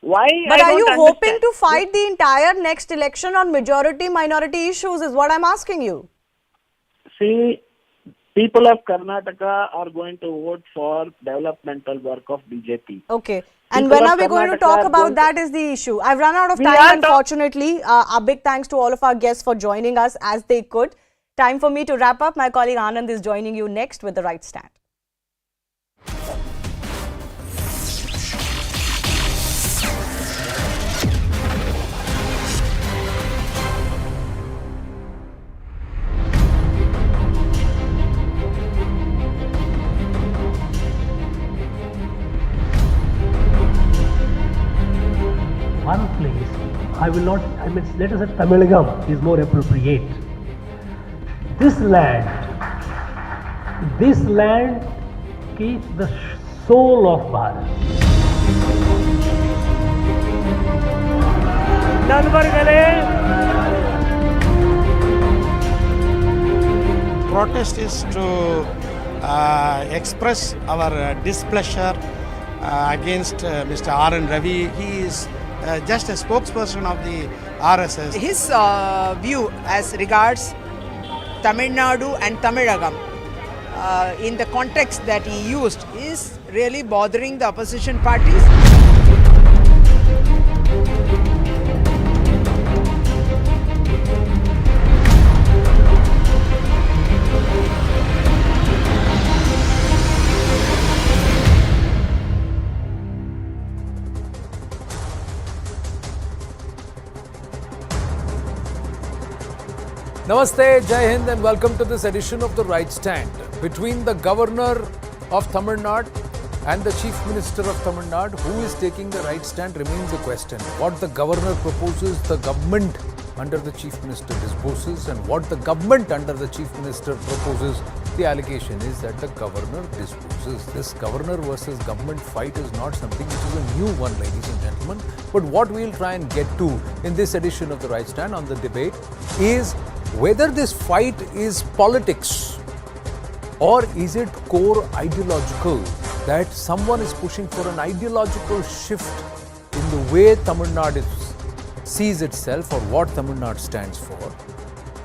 Why? But are you hoping understand. to fight the entire next election on majority minority issues is what I'm asking you. See, people of Karnataka are going to vote for developmental work of BJP. Okay. And People when of are we going to Karnataka talk are about going that is the issue. I've run out of We time, are unfortunately. A big thanks to all of our guests for joining us as they could. Time for me to wrap up. My colleague Anand is joining you next with the right stand. One place, let us say Tamilagam is more appropriate. This land keeps the soul of Bharat. Protest is to express our displeasure against Mr. R and Ravi. He is just a spokesperson of the RSS. His view as regards Tamil Nadu and Tamilagam in the context that he used is really bothering the opposition parties. Namaste, Jai Hind and welcome to this edition of The Right Stand. Between the Governor of Tamil Nadu and the Chief Minister of Tamil Nadu, who is taking the right stand remains the question. What the Governor proposes, the government under the Chief Minister disposes, and what the government under the Chief Minister proposes, the allegation is that the Governor disposes. This Governor versus government fight is not something which is a new one, ladies and gentlemen. But what we'll try and get to in this edition of The Right Stand on the debate is whether this fight is politics or is it core ideological, that someone is pushing for an ideological shift in the way Tamil Nadu sees itself or what Tamil Nadu stands for,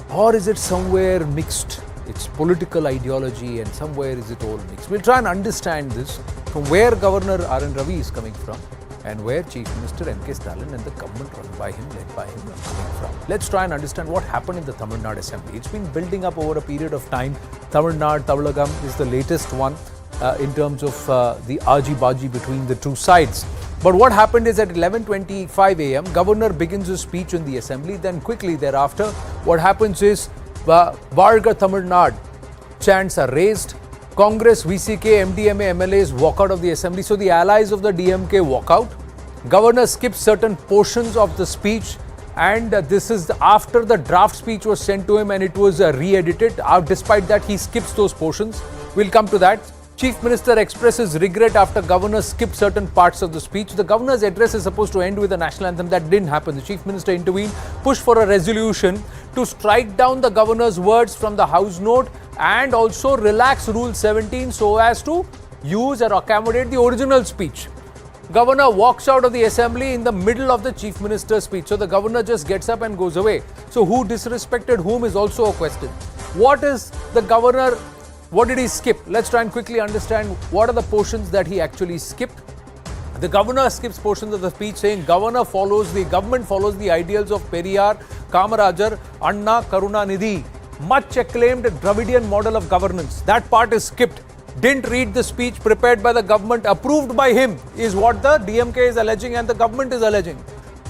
or is it somewhere mixed? It's political ideology and somewhere is it all mixed? We'll try and understand this from where Governor R N Ravi is coming from and where Chief Minister Stalin and the government run by him, led by him, are coming from. Let's try and understand what happened in the Tamil Nadu Assembly. It's been building up over a period of time. Tamil Nadu, Tamilagam is the latest one in terms of the argy-bargy between the two sides. But what happened is at 11:25 a.m., Governor begins his speech in the Assembly. Then quickly thereafter, what happens is Varga Tamil Nadu chants are raised. Congress, VCK, MDMA, MLAs walk out of the Assembly. So the allies of the DMK walk out. Governor skips certain portions of the speech, and this is after the draft speech was sent to him and it was re-edited. Despite that, he skips those portions. We'll come to that. Chief Minister expresses regret after Governor skipped certain parts of the speech. The Governor's address is supposed to end with the national anthem. That didn't happen. The Chief Minister intervened, pushed for a resolution to strike down the Governor's words from the House note and also relax Rule 17 so as to use or accommodate the original speech. Governor walks out of the Assembly in the middle of the Chief Minister's speech. So the Governor just gets up and goes away. So who disrespected whom is also a question. What is the Governor? What did he skip? Let's try and quickly understand what are the portions that he actually skipped. The Governor skips portions of the speech saying government follows the ideals of Periyar, Kamarajar, Anna, Karunanidhi. Much acclaimed Dravidian model of governance. That part is skipped. Didn't read the speech prepared by the government, approved by him, is what the DMK is alleging and the government is alleging.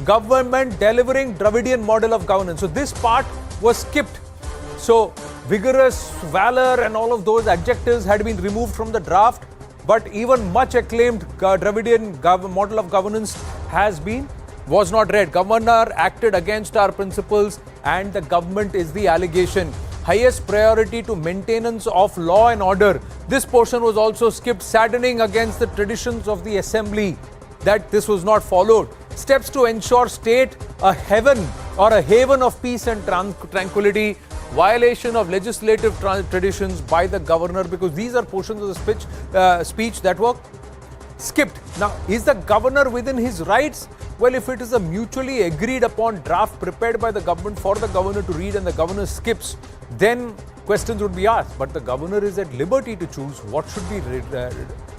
Government delivering Dravidian model of governance. So this part was skipped. So vigorous, valor and all of those adjectives had been removed from the draft, but even much acclaimed Dravidian model of governance was not read. Governor acted against our principles and the government is the allegation. Highest priority to maintenance of law and order. This portion was also skipped, saddening against the traditions of the Assembly that this was not followed. Steps to ensure state a heaven or a haven of peace and tranquility. Violation of legislative traditions by the Governor, because these are portions of the speech that were skipped. Now, is the governor within his rights? Well, if it is a mutually agreed upon draft prepared by the government for the governor to read and the governor skips, then questions would be asked. But the governor is at liberty to choose what should be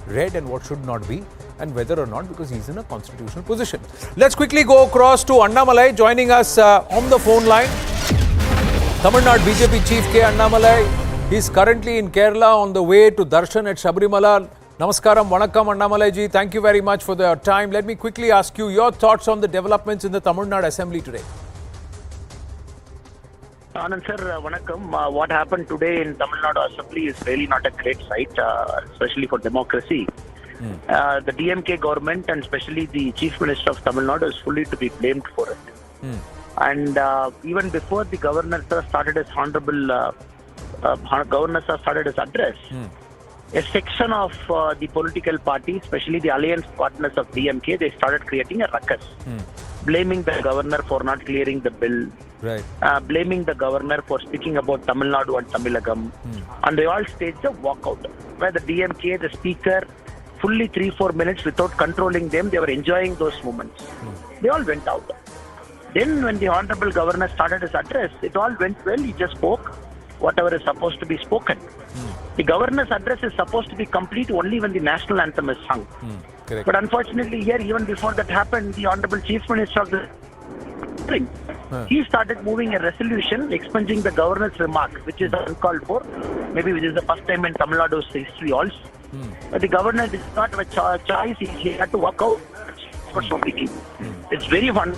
read and what should not be, and whether or not, because he's in a constitutional position. Let's quickly go across to Annamalai, joining us on the phone line. Tamil Nadu BJP Chief K. Annamalai. He's currently in Kerala on the way to Darshan at Sabarimala. Namaskaram, Vanakkam Annamalai ji. Thank you very much for your time. Let me quickly ask you your thoughts on the developments in the Tamil Nadu Assembly today. Anand sir, Vanakkam. What happened today in Tamil Nadu Assembly is really not a great sight, especially for democracy. The DMK government and especially the Chief Minister of Tamil Nadu is fully to be blamed for it. And even before the governor started his started his address, a section of the political party, especially the alliance partners of DMK, they started creating a ruckus, blaming the governor for not clearing the bill, blaming the governor for speaking about Tamil Nadu and Tamilagam, and they all staged a walkout, where the DMK, the speaker, fully 3-4 minutes without controlling them, they were enjoying those moments. They all went out. Then when the Honorable Governor started his address, it all went well. He just spoke whatever is supposed to be spoken. The Governor's address is supposed to be complete only when the national anthem is sung. But unfortunately here, even before that happened, the Honorable Chief Minister of the he started moving a resolution expunging the Governor's remark, which is uncalled for. Maybe which is the first time in Tamil Nadu's history also. But the Governor did not have a choice. He had to walk out. It's very fun.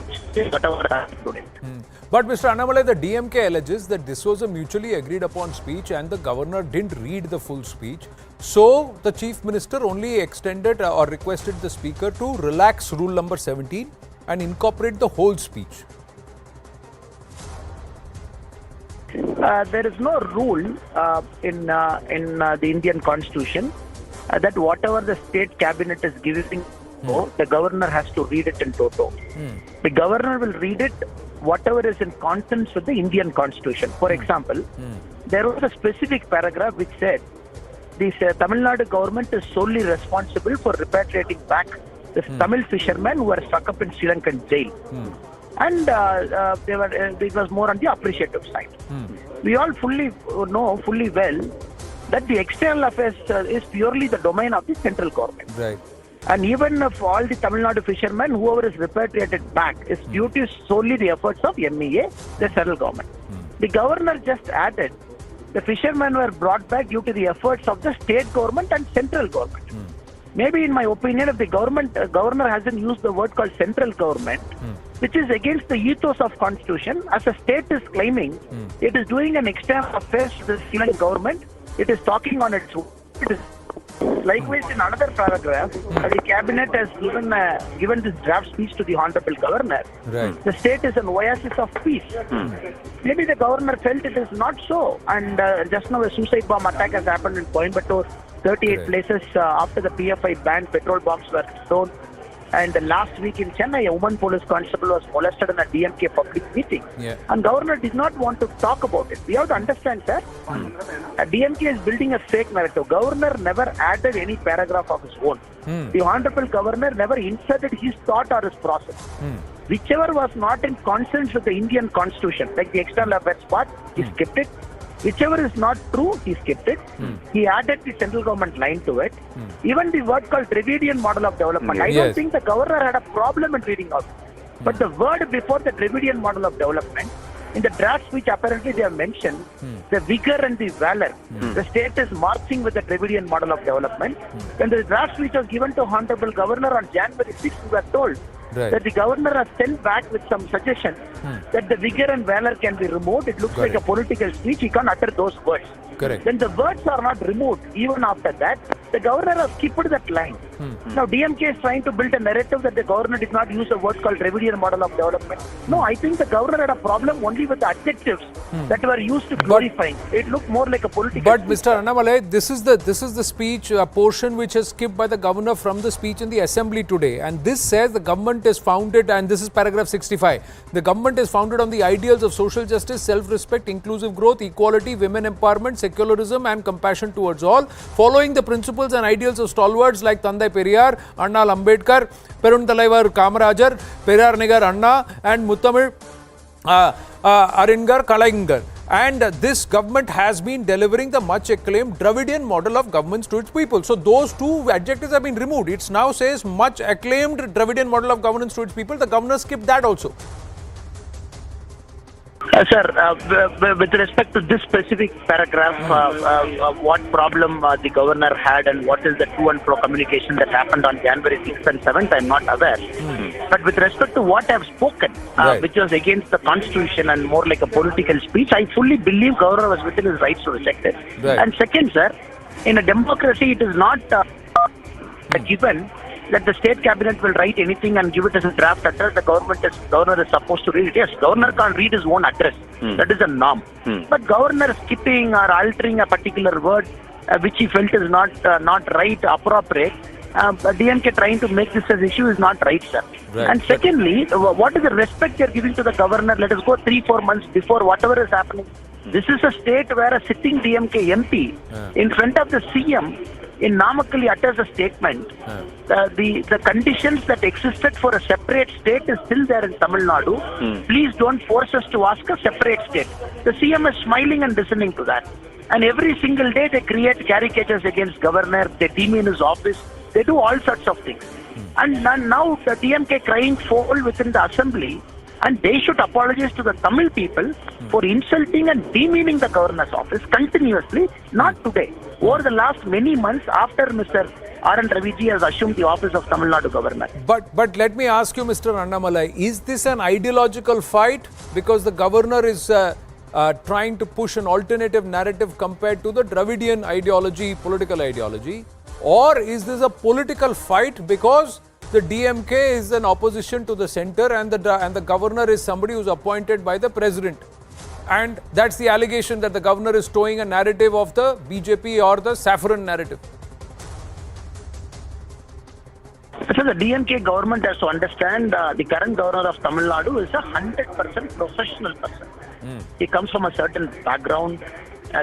But Mr. Annamalai, the DMK alleges that this was a mutually agreed upon speech and the governor didn't read the full speech. So the Chief Minister only extended or requested the Speaker to relax rule number 17 and incorporate the whole speech. There is no rule in the Indian Constitution that whatever the state cabinet is giving, the governor has to read it in toto. The governor will read it whatever is in consonance with the Indian Constitution. For example, there was a specific paragraph which said the Tamil Nadu government is solely responsible for repatriating back the Tamil fishermen who were stuck up in Sri Lankan jail. And it was more on the appreciative side. We all know fully well that the external affairs is purely the domain of the central government. And even if all the Tamil Nadu fishermen, whoever is repatriated back, is due to solely the efforts of MEA, the central government. The governor just added the fishermen were brought back due to the efforts of the state government and central government. Maybe in my opinion, if the governor hasn't used the word called central government, which is against the ethos of constitution, as a state is claiming, it is doing an external affairs to the Sri Lankan government, it is talking on its own. Likewise, in another paragraph, the cabinet has given this draft speech to the Honorable Governor. The state is an oasis of peace. Maybe the governor felt it is not so. And just now a suicide bomb attack has happened in Coimbatore. 38 places after the PFI ban, petrol bombs were thrown. And last week in Chennai, a woman police constable was molested in a DMK public meeting. And governor did not want to talk about it. We have to understand, sir. DMK is building a fake narrative. Governor never added any paragraph of his own. The Honorable Governor never inserted his thought or his process. Whichever was not in consonance with the Indian Constitution, like the external affairs part, he skipped it. Whichever is not true, he skipped it. He added the central government line to it. Even the word called Dravidian Model of Development, I don't think the governor had a problem in reading out. But the word before the Dravidian Model of Development, in the draft speech apparently they have mentioned the vigor and the valor. The state is marching with the Dravidian Model of Development. When the draft speech was given to Honorable Governor on January 6th, we were told that the governor has sent back with some suggestion that the vigor and valor can be removed. It looks like a political speech. He can't utter those words. Then the words are not removed. Even after that, the governor has skipped that line. Now DMK is trying to build a narrative that the governor did not use a word called Dravidian Model of Development. No, I think the governor had a problem only with the adjectives that were used to glorifying. It looked more like a political But speech. Mr. Annamalai, this is the speech portion which is skipped by the governor from the speech in the assembly today. And this says the government is founded, and this is paragraph 65. The government is founded on the ideals of social justice, self-respect, inclusive growth, equality, women empowerment, secularism and compassion towards all, following the principle principles and ideals of stalwarts like Thandai Periyar, Anna Ambedkar, Peruntalaivar Kamarajar, Periyar Nigar Anna and Muttamil Aringar Kalaingar. And this government has been delivering the much acclaimed Dravidian model of governance to its people. So those two adjectives have been removed. It now says much acclaimed Dravidian model of governance to its people. The governor skipped that also. Sir, with respect to this specific paragraph, what problem the governor had and what is the to and pro communication that happened on January 6th and 7th, I'm not aware. But with respect to what I've spoken, which was against the constitution and more like a political speech, I fully believe governor was within his rights to reject it. And second, sir, in a democracy, it is not given that the state cabinet will write anything and give it as a draft address. The governor is supposed to read it. Yes, governor can't read his own address. That is a norm. But governor skipping or altering a particular word which he felt is not right, appropriate. DMK trying to make this as issue is not right, sir. And secondly, what is the respect you're giving to the governor? Let us go 3-4 months before whatever is happening. This is a state where a sitting DMK MP in front of the CM in Namakkali utters a statement. The conditions that existed for a separate state is still there in Tamil Nadu. Please don't force us to ask a separate state. The CM is smiling and listening to that. And every single day they create caricatures against governor, they demean his office, they do all sorts of things. And now the DMK crying foul within the assembly, and they should apologize to the Tamil people for insulting and demeaning the governor's office continuously, not today. Over the last many months after Mr. R. Ravi has assumed the office of Tamil Nadu Governor. But let me ask you, Mr. Annamalai, is this an ideological fight because the governor is trying to push an alternative narrative compared to the Dravidian ideology, political ideology? Or is this a political fight because the DMK is an opposition to the center and the governor is somebody who's appointed by the president? And that's the allegation that the governor is towing a narrative of the BJP or the saffron narrative. So the DMK government has to understand the current governor of Tamil Nadu is a 100% professional person. He comes from a certain background.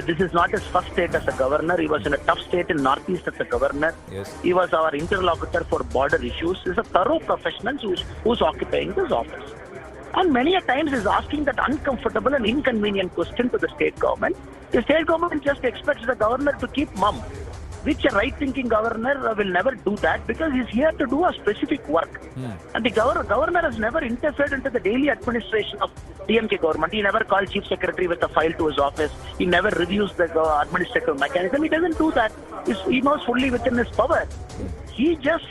This is not his first state as a governor. He was in a tough state in Northeast as a governor. Yes. He was our interlocutor for border issues. He's a thorough professional who's occupying this office. And many a times is asking that uncomfortable and inconvenient question to the state government. The state government just expects the governor to keep mum, which a right-thinking governor will never do that because he's here to do a specific work. And the governor has never interfered into the daily administration of DMK government. He never called chief secretary with a file to his office. He never reviews the administrative mechanism. He doesn't do that. He knows fully within his power. He just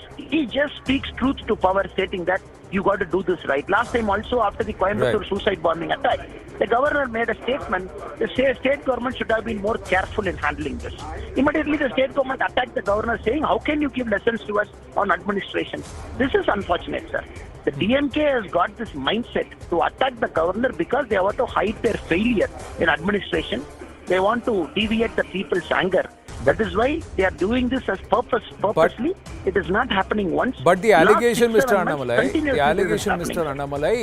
speaks truth to power, stating that you got to do this right. Last time also, after the Coimbatore suicide bombing attack, the governor made a statement. The state government should have been more careful in handling this. Immediately, the state government attacked the governor, saying, "How can you give lessons to us on administration?" This is unfortunate, sir. The DMK has got this mindset to attack the governor because they want to hide their failure in administration. They want to deviate the people's anger. That is why they are doing this as purposely. It is not happening once. But the allegation, Mr. Annamalai,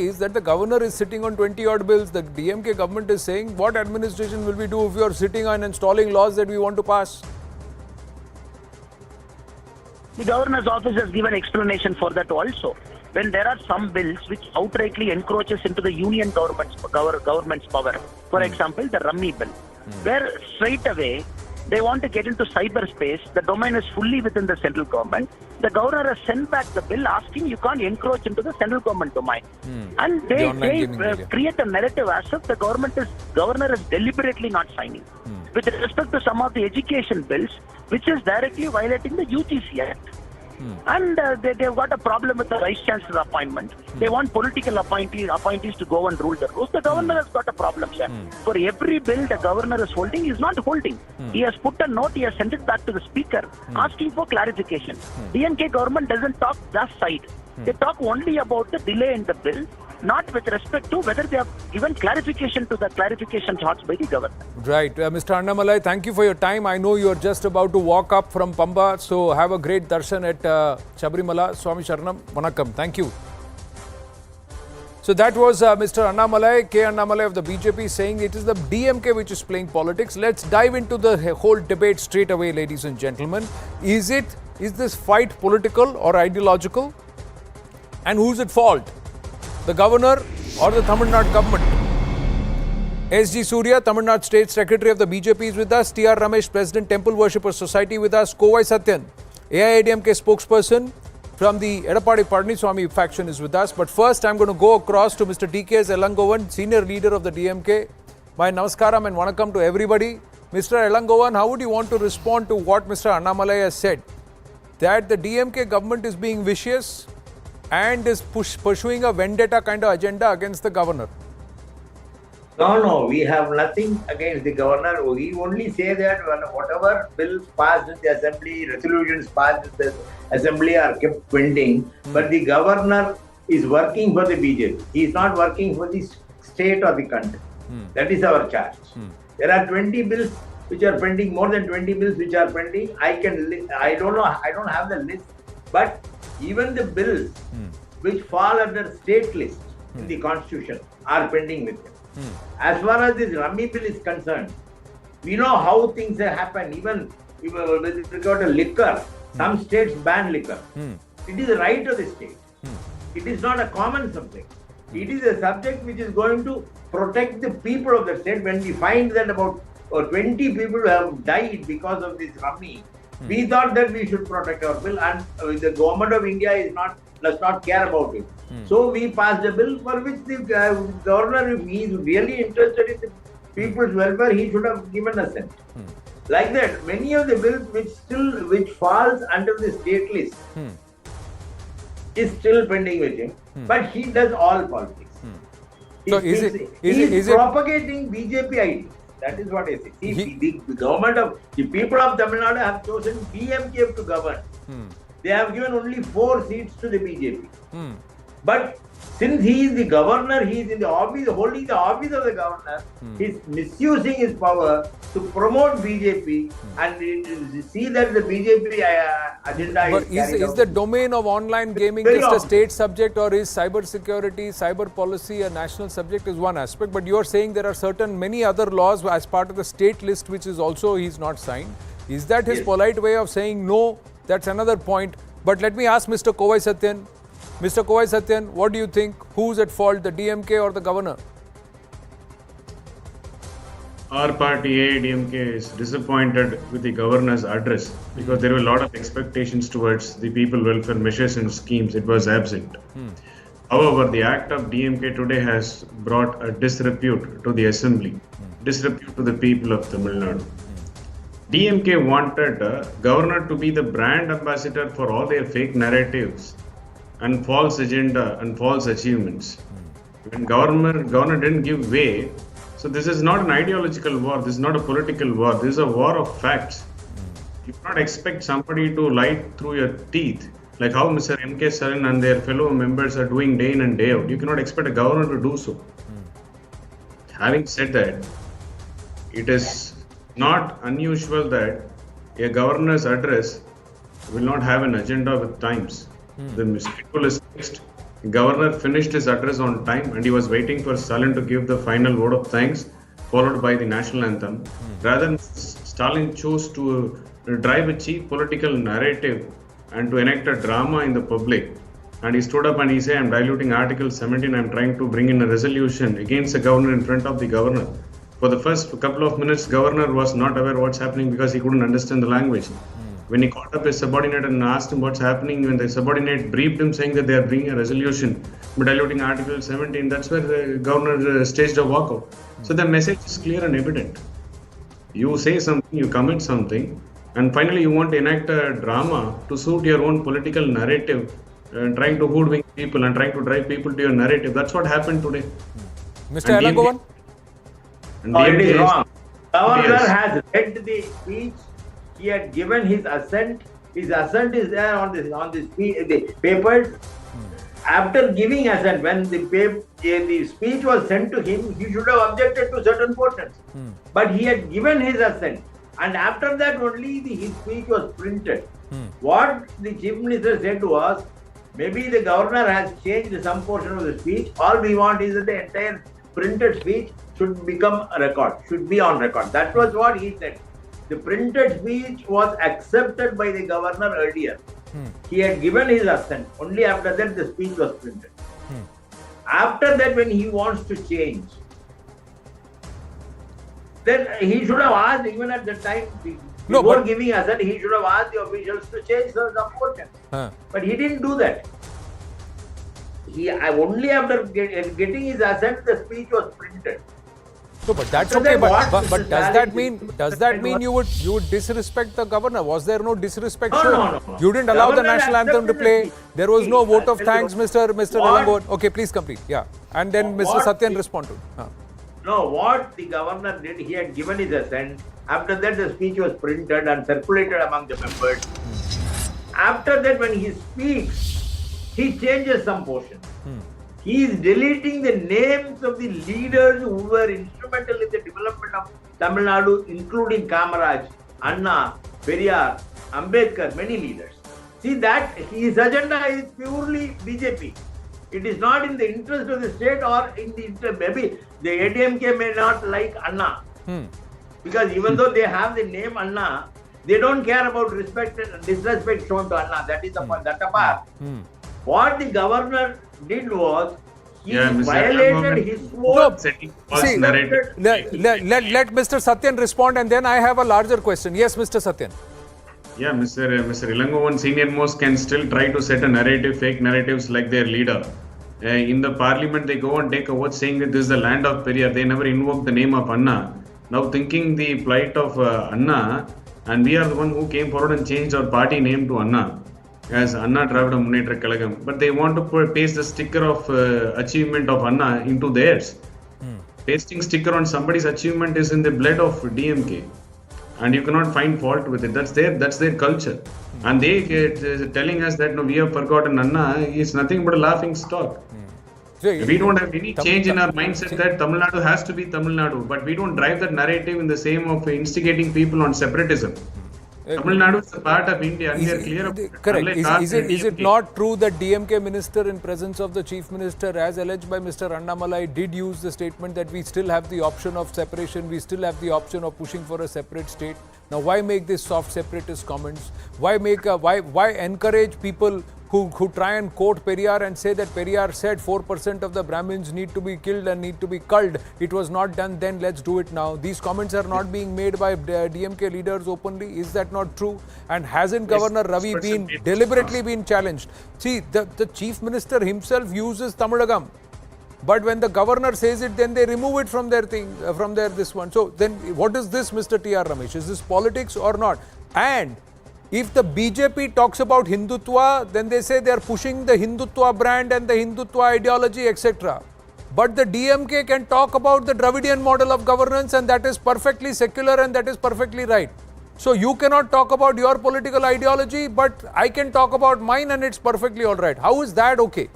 is that the governor is sitting on 20-odd bills. The DMK government is saying, what administration will we do if you are sitting on installing laws that we want to pass? The governor's office has given explanation for that also. When there are some bills which outrightly encroaches into the union government's power, for example, the Rummy bill, where straight away they want to get into cyberspace, the domain is fully within the central government. The governor has sent back the bill asking you can't encroach into the central government domain. And they create a narrative as if the governor is deliberately not signing. With respect to some of the education bills, which is directly violating the UGC Act. And they've got a problem with the Vice Chancellor appointment. They want political appointees to go and rule the rules. The governor has got a problem, sir. For every bill the governor is holding, he is not holding. He has put a note, he has sent it back to the speaker, asking for clarification. DMK government doesn't talk that side. They talk only about the delay in the bill, not with respect to whether they have given clarification to the clarification thoughts by the government. Right. Mr. Annamalai, thank you for your time. I know you are just about to walk up from Pamba, so have a great darshan at Sabrimala. Swami Sharanam, Vanakkam. Thank you. So that was Mr. Annamalai, K. Annamalai of the BJP saying it is the DMK which is playing politics. Let's dive into the whole debate straight away, ladies and gentlemen. Is this fight political or ideological? And who's at fault? The governor or the Tamil Nadu government? S.G. Surya, Tamil Nadu State Secretary of the BJP is with us. T.R. Ramesh, President, Temple Worshippers Society with us. Kovai Satyan, AIADMK spokesperson from the Edappadi Palaniswamy faction is with us. But first, I'm going to go across to Mr. D.K.S. Elangovan, senior leader of the DMK. My namaskaram and vanakkam to everybody. Mr. Elangovan, how would you want to respond to what Mr. Annamalai has said? That the DMK government is being vicious and is pursuing a vendetta kind of agenda against the governor. No, we have nothing against the governor. We only say that whatever bills passed in the assembly, resolutions passed in the assembly are kept pending. But the governor is working for the BJP. He is not working for the state or the country. That is our charge. There are 20 bills which are pending, more than 20 bills which are pending. I don't know, I don't have the list. But even the bills which fall under state list in the constitution are pending with him. As far as this Rummy bill is concerned, we know how things happen. Even with regard to liquor, some states ban liquor. It is the right of the state. It is not a common subject. It is a subject which is going to protect the people of the state. When we find that about 20 people have died because of this Rummy, we thought that we should protect our bill, and the government of India does not care about it. So we passed a bill for which the governor, if he is really interested in the people's welfare, he should have given assent. Like that, many of the bills which falls under the state list is still pending with him, but he does all politics. He is propagating BJP ideas. That is what I say. The government of the people of Tamil Nadu have chosen DMK to govern. They have given only 4 seats to the BJP. But since he is the governor, he is in the office, holding the office of the governor, he is misusing his power to promote BJP and see that the BJP agenda is the domain of online gaming just a state subject, or is cyber security, cyber policy a national subject is one aspect? But you are saying there are many other laws as part of the state list which is also he is not signed. Is that his polite way of saying no? That's another point. But let me ask Mr. Kovai Satyan. Mr. Kovai Satyan, what do you think? Who's at fault, the DMK or the governor? Our party, AIADMK, is disappointed with the governor's address because there were a lot of expectations towards the people welfare measures and schemes. It was absent. However, the act of DMK today has brought a disrepute to the assembly, disrepute to the people of Tamil Nadu. DMK wanted governor to be the brand ambassador for all their fake narratives and false agenda and false achievements. When governor didn't give way, so this is not an ideological war, this is not a political war, this is a war of facts. You cannot expect somebody to lie through your teeth, like how Mr. M.K. Stalin and their fellow members are doing day in and day out. You cannot expect a governor to do so. Having said that, it is not unusual that a governor's address will not have an agenda with times. The schedule is fixed. The governor finished his address on time and he was waiting for Stalin to give the final vote of thanks, followed by the national anthem. Rather, Stalin chose to drive a cheap political narrative and to enact a drama in the public. And he stood up and he said, I'm diluting Article 17, I'm trying to bring in a resolution against the governor in front of the governor. For the first couple of minutes, governor was not aware what's happening because he couldn't understand the language. When he caught up his subordinate and asked him what's happening, when the subordinate briefed him saying that they are bringing a resolution but diluting Article 17, that's where the governor staged a walkout. So the message is clear and evident. You say something, you commit something, and finally you want to enact a drama to suit your own political narrative, trying to hoodwink people and trying to drive people to your narrative. That's what happened today. Mr. Elangovan? It is wrong. Governor has read the speech. He had given his assent. His assent is there on the papers. After giving assent, when the speech was sent to him, he should have objected to certain portions. But he had given his assent. And after that only his speech was printed. What the Chief Minister said was, Maybe the governor has changed some portion of the speech. All we want is that the entire printed speech should become a record, should be on record. That was what he said. The printed speech was accepted by the governor earlier. He had given his assent. Only after that the speech was printed. After that, when he wants to change, then he should have asked, even at the time, before giving assent, he should have asked the officials to change some portion. But he didn't do that. Only after getting his assent, the speech was printed. No, but that's okay. But does that mean you would disrespect the governor? Was there no disrespect? No. You didn't allow the national anthem to play. There was no vote of thanks, Mr. Nilangon. Okay, please complete. Yeah, and then Mr. Satyan respond to it. No, what the governor did, he had given his assent. After that, the speech was printed and circulated among the members. After that, when he speaks, he changes some portion. He is deleting the names of the leaders who were instrumental in the development of Tamil Nadu, including Kamaraj, Anna, Periyar, Ambedkar, many leaders. See that his agenda is purely BJP. It is not in the interest of the state or in the interest. Maybe the ADMK may not like Anna. Because even though they have the name Anna, they don't care about disrespect shown to Anna. That is the point. That apart. What the governor did was, he violated his own... See, let Mr. Satyan respond, and then I have a larger question. Yes, Mr. Satyan. Yeah, Mr. Ilangovan senior most can still try to set a narrative, fake narratives like their leader. In the parliament, they go and take a vote saying that this is the land of Periyar. They never invoke the name of Anna. Now thinking the plight of Anna, and we are the one who came forward and changed our party name to Anna as Anna Dravidian Model Kalagam. But they want to paste the sticker of achievement of Anna into theirs. Pasting sticker on somebody's achievement is in the blood of DMK. And you cannot find fault with it. That's their culture. And they telling us that no, we have forgotten Anna is nothing but a laughing stock. We don't have any change in our mindset that Tamil Nadu has to be Tamil Nadu, but we don't drive that narrative in the same of instigating people on separatism. Tamil Nadu is a part of India, and we are clear about it. Correct. Is it not true that DMK minister in presence of the chief minister, as alleged by Mr. Annamalai, did use the statement that we still have the option of separation, we still have the option of pushing for a separate state? Now, why make these soft separatist comments? Why encourage people who try and quote Periyar and say that Periyar said 4% of the Brahmins need to be killed and need to be culled. It was not done then, let's do it now. These comments are not being made by DMK leaders openly. Is that not true? And hasn't Governor Ravi deliberately been challenged? See, the chief minister himself uses Tamilagam. But when the governor says it, then they remove it from their thing, this one. So then what is this, Mr. T.R. Ramesh? Is this politics or not? And if the BJP talks about Hindutva, then they say they are pushing the Hindutva brand and the Hindutva ideology, etc. But the DMK can talk about the Dravidian model of governance, and that is perfectly secular and that is perfectly right. So you cannot talk about your political ideology, but I can talk about mine and it's perfectly all right. How is that okay?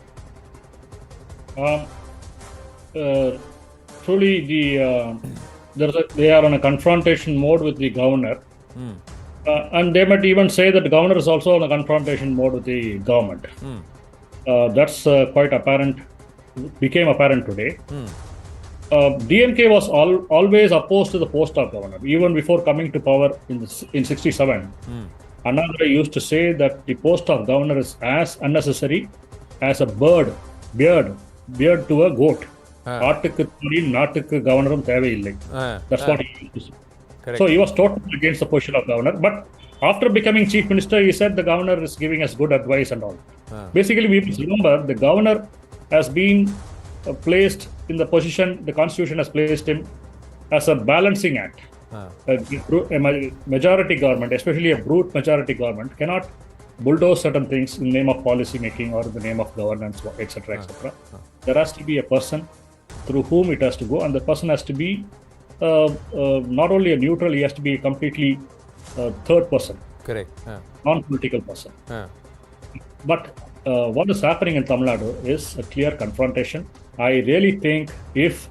Truly, they are on a confrontation mode with the governor. And they might even say that the governor is also on a confrontation mode with the government. That's quite apparent, became apparent today. DMK was always opposed to the post of governor. Even before coming to power in 67, Anandra used to say that the post of governor is as unnecessary as a beard to a goat. That's what he used to say. Correct. So he was totally against the position of governor. But after becoming chief minister, he said the governor is giving us good advice and all. Basically, we must remember the governor has been placed in the position, the constitution has placed him as a balancing act. A majority government, especially a brute majority government, cannot bulldoze certain things in the name of policy making or in the name of governance, etc., etc. There has to be a person through whom it has to go, and the person has to be not only a neutral, he has to be a completely third person. Correct. Non-political person. But what is happening in Tamil Nadu is a clear confrontation. I really think if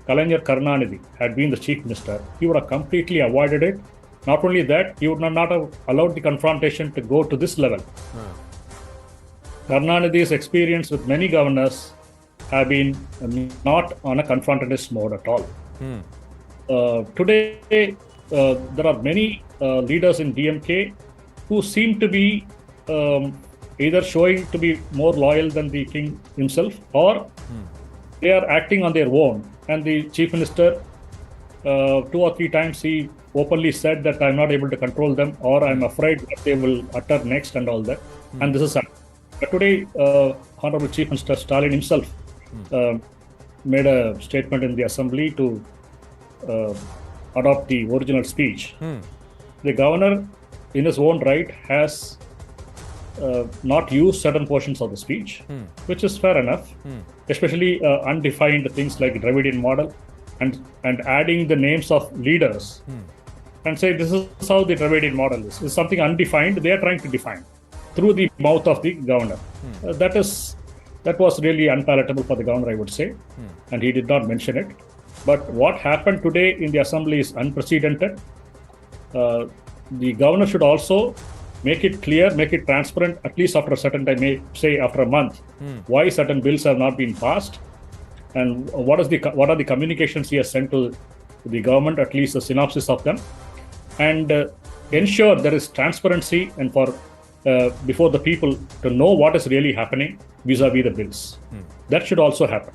Kalaignar Karunanidhi had been the chief minister, he would have completely avoided it. Not only that, he would not have allowed the confrontation to go to this level. Karunanidhi's experience with many governors have been not on a confrontantist mode at all. Today, there are many leaders in DMK who seem to be either showing to be more loyal than the king himself, or they are acting on their own. And the chief minister, 2 or 3 times, he openly said that I'm not able to control them, or I'm afraid what they will utter next and all that. And this is happening. But today, Honorable Chief Minister Stalin himself made a statement in the assembly to adopt the original speech. The governor, in his own right, has not used certain portions of the speech, which is fair enough, especially undefined things like Dravidian Model, and adding the names of leaders and say this is how the Dravidian Model is. It's something undefined they are trying to define through the mouth of the governor. That was really unpalatable for the governor, I would say, and he did not mention it. But what happened today in the assembly is unprecedented. The governor should also make it clear, make it transparent, at least after a certain time, say after a month, why certain bills have not been passed, and what are the communications he has sent to the government, at least a synopsis of them, and ensure there is transparency and for before the people to know what is really happening vis-a-vis the bills. That should also happen.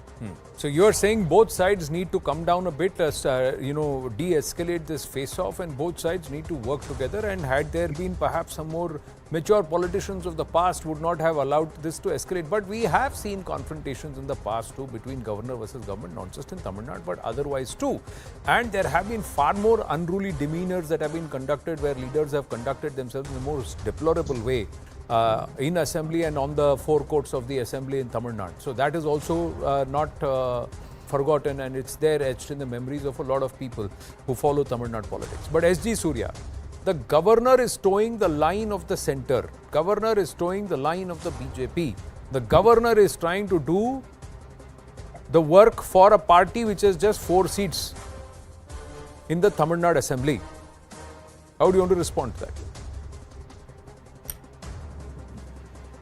So you're saying both sides need to come down a bit, de-escalate this face-off, and both sides need to work together. And had there been perhaps some more mature politicians of the past would not have allowed this to escalate. But we have seen confrontations in the past too between governor versus government, not just in Tamil Nadu but otherwise too. And there have been far more unruly demeanors that have been conducted where leaders have conducted themselves in the most deplorable way in assembly and on the forecourts of the assembly in Tamil Nadu. So that is also not forgotten, and it's there etched in the memories of a lot of people who follow Tamil Nadu politics. But SG Surya, the governor is towing the line of the center. Governor is towing the line of the BJP. The governor is trying to do the work for a party which has just 4 seats in the Tamil Nadu Assembly. How do you want to respond to that?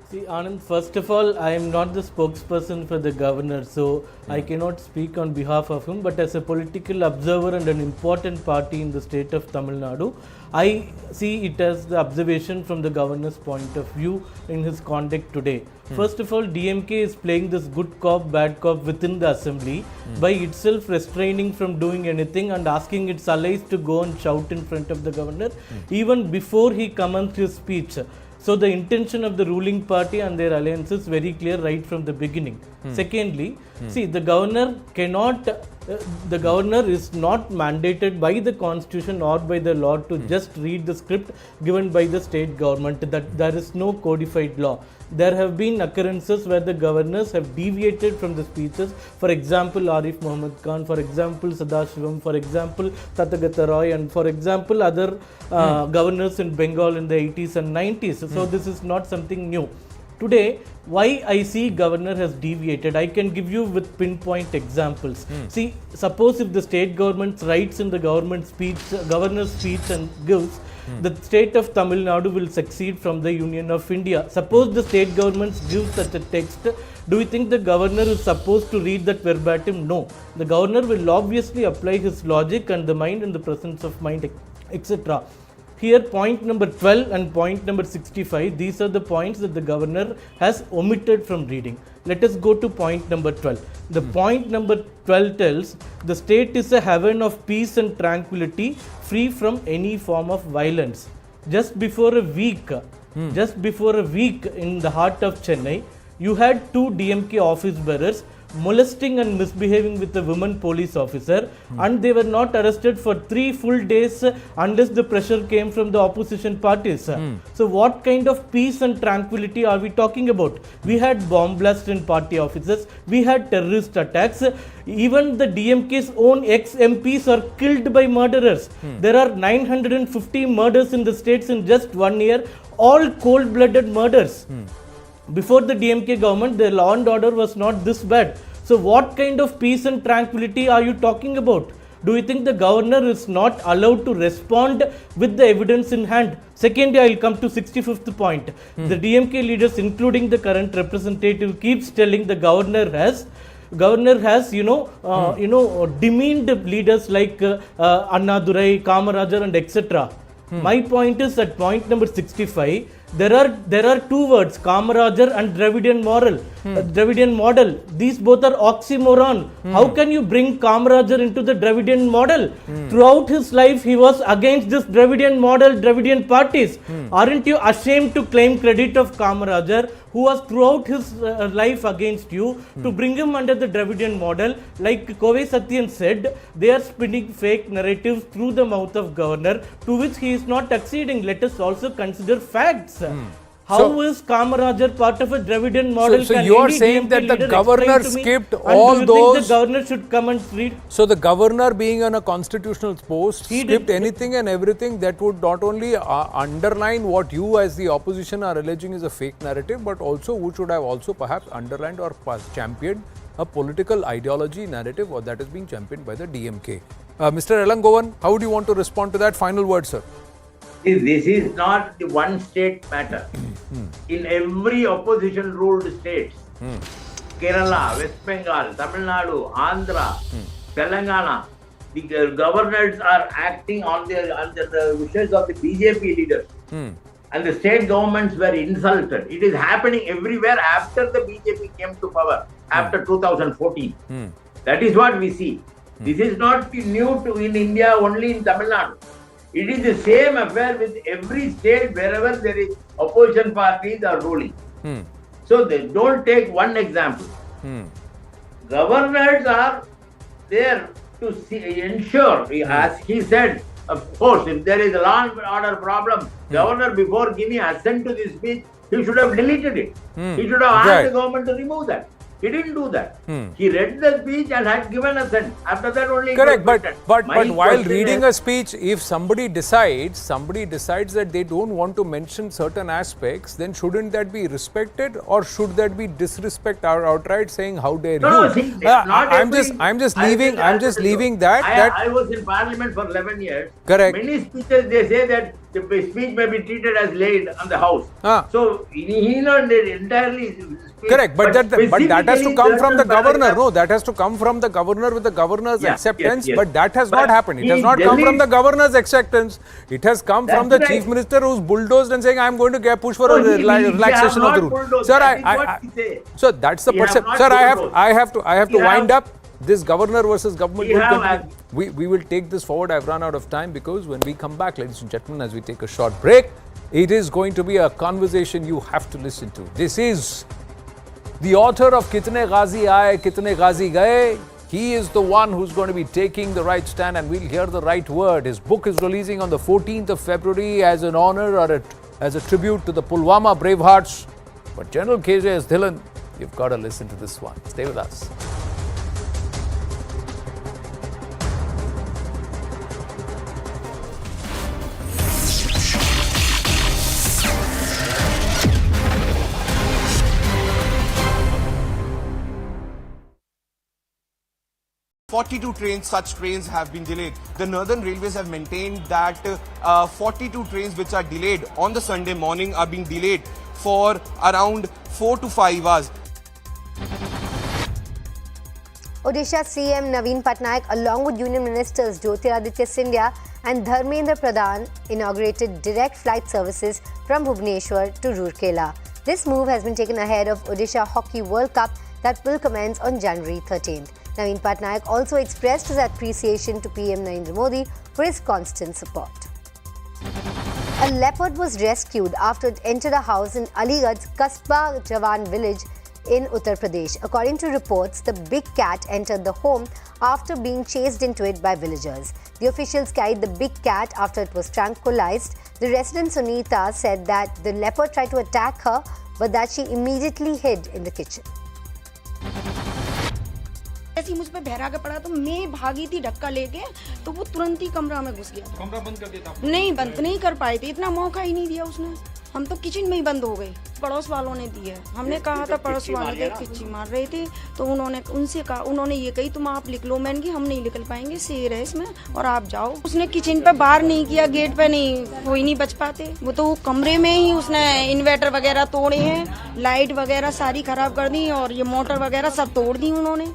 See, Anand, first of all, I am not the spokesperson for the governor, so I cannot speak on behalf of him. But as a political observer and an important party in the state of Tamil Nadu, I see it as the observation from the governor's point of view in his conduct today. First of all, DMK is playing this good cop, bad cop within the assembly by itself restraining from doing anything and asking its allies to go and shout in front of the governor even before he commenced his speech. So the intention of the ruling party and their alliance is very clear right from the beginning. Secondly, see, the governor is not mandated by the constitution or by the law to just read the script given by the state government. That there is no codified law. There have been occurrences where the governors have deviated from the speeches. For example, Arif Muhammad Khan, for example, Sadashivam, for example, Tathagata Roy, and for example, other governors in Bengal in the 80s and 90s. So this is not something new. Today, why I see governor has deviated, I can give you with pinpoint examples. See, suppose if the state government writes in the governor's speech and gives, the state of Tamil Nadu will succeed from the Union of India. Suppose the state government gives such a text, do you think the governor is supposed to read that verbatim? No. The governor will obviously apply his logic and the mind and the presence of mind, etc. Here, point number 12 and point number 65, these are the points that the governor has omitted from reading. Let us go to point number 12. The point number 12 tells, the state is a haven of peace and tranquility, free from any form of violence. Just before a week in the heart of Chennai, you had 2 DMK office bearers molesting and misbehaving with a woman police officer, and they were not arrested for 3 full days unless the pressure came from the opposition parties. So what kind of peace and tranquility are we talking about? We had bomb blasts in party offices, we had terrorist attacks, even the DMK's own ex-MPs are killed by murderers. There are 950 murders in the states in just 1 year, all cold-blooded murders. Before the DMK government, the law and order was not this bad. So what kind of peace and tranquility are you talking about? Do you think the governor is not allowed to respond with the evidence in hand? Secondly, I will come to 65th point. The DMK leaders, including the current representative, keeps telling the governor has demeaned leaders like Annadurai, Kamarajar and etc. My point is at point number 65, there are two words, Kamarajar and Dravidian Model. Dravidian Model. These both are oxymoron. How can you bring Kamarajar into the Dravidian Model? Throughout his life, he was against this Dravidian Model, Dravidian parties. Aren't you ashamed to claim credit of Kamarajar, who was throughout his life against you, to bring him under the Dravidian Model? Like Kovai Satyan said, they are spinning fake narratives through the mouth of governor, to which he is not acceding. Let us also consider facts. How is Kamarajar part of a Dravidian model? So you are saying that the governor skipped all those. Do you think the governor should come and read? So the governor, being on a constitutional post, skipped anything and everything that would not only underline what you as the opposition are alleging is a fake narrative, but also which would have also perhaps underlined or championed a political ideology narrative or that is being championed by the DMK. Mr. Elangovan, how would you want to respond to that? Final word, sir. This is not the one state matter. In every opposition ruled states, Kerala, West Bengal, Tamil Nadu, Andhra, Telangana, the governors are acting on the wishes of the BJP leaders. And the state governments were insulted. It is happening everywhere after the BJP came to power, after 2014. That is what we see. This is not new in India, only in Tamil Nadu. It is the same affair with every state wherever there is opposition parties are ruling. So they don't take one example. Governors are there to ensure, as he said, of course, if there is a law and order problem, governor, before giving assent to this speech, he should have deleted it. He should have asked the government to remove that. He didn't do that. He read the speech and had given assent. After that only. Correct, but while reading a speech, if somebody decides that they don't want to mention certain aspects, then shouldn't that be respected, or should that be disrespect outright, saying how dare you? I'm just leaving that. I was in Parliament for 11 years. Correct. Many speeches they say that the speech may be treated as laid on the House. So he learned it entirely. Correct, but that has to come from the governor. No, that has to come from the governor with the governor's acceptance. But that has not happened. It has not come from the govor's acceptance. It has come from the chief minister who's bulldozed and saying, "I'm going to push for a relaxation of the rule." Sir, so that's the perception. Sir, I have to wind up. This governor versus government will continue. We will take this forward. I've run out of time because when we come back, ladies and gentlemen, as we take a short break, it is going to be a conversation you have to listen to. This is the author of Kitne Ghazi Aaye, Kitne Ghazi Gaye. He is the one who's going to be taking the right stand, and we'll hear the right word. His book is releasing on the 14th of February as an honor or as a tribute to the Pulwama bravehearts. But General KJS Dhillon, you've got to listen to this one. Stay with us. Such trains have been delayed. The Northern Railways have maintained that 42 trains which are delayed on the Sunday morning are being delayed for around 4 to 5 hours. Odisha CM Naveen Patnaik, along with Union Ministers Jyotiraditya Scindia and Dharmendra Pradhan, inaugurated direct flight services from Bhubaneswar to Rourkela. This move has been taken ahead of Odisha Hockey World Cup that will commence on January 13th. Naveen Patnaik also expressed his appreciation to PM Narendra Modi for his constant support. A leopard was rescued after it entered a house in Aligarh's Kasba Jawan village in Uttar Pradesh. According to reports, the big cat entered the home after being chased into it by villagers. The officials carried the big cat after it was tranquilized. The resident Sunita said that the leopard tried to attack her, but that she immediately hid in the kitchen. ऐसे मुझ पे बहरा के पड़ा तो मैं भागी थी धक्का लेके, तो वो तुरंत ही कमरा में घुस गया। कमरा बंद कर दिया था? नहीं, बंद नहीं कर पाए थे, इतना मौका ही नहीं दिया उसने। हम तो किचन में ही बंद हो गए। पड़ोस वालों ने दी है। हमने कहा था पड़ोस वालों ने खिच्ची मार रहे थे तो उनसे कहा, उन्होंने ये कही तुम आप लिख लो। मैंने कि हम नहीं निकल पाएंगे, शेर है इसमें और आप जाओ। उसने किचन पे बाहर नहीं किया, गेट पे नहीं, कोई नहीं बच पाते। वो तो कमरे में ही उसने इन्वर्टर वगैरह तोड़े हैं, लाइट वगैरह सारी खराब कर दी और ये मोटर वगैरह सब तोड़ दी उन्होंने।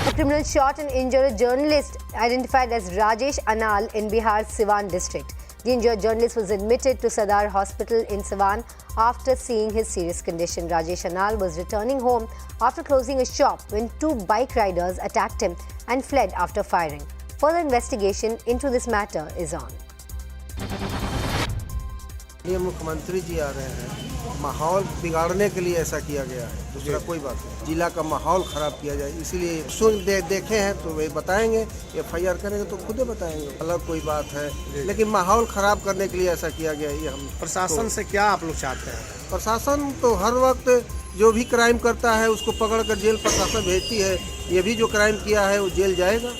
A criminal shot and injured a journalist identified as Rajesh Anal in Bihar's Siwan district. The injured journalist was admitted to Sadar Hospital in Siwan after seeing his serious condition. Rajesh Anal was returning home after closing a shop when two bike riders attacked him and fled after firing. Further investigation into this matter is on. ये मुख्यमंत्री जी आ रहे हैं, माहौल बिगाड़ने के लिए ऐसा किया गया है, दूसरा कोई बात नहीं। जिला का माहौल खराब किया जाए इसलिए देखे हैं तो वे बताएंगे, FIR करेंगे तो खुद बताएंगे, अलग कोई बात है। लेकिन माहौल खराब करने के लिए ऐसा किया गया, ये हम प्रशासन से क्या आप लोग चाहते हैं? प्रशासन तो हर वक्त जो भी क्राइम करता है उसको पकड़ कर जेल प्रशासन भेजती है। ये भी जो क्राइम किया है वो जेल जाएगा।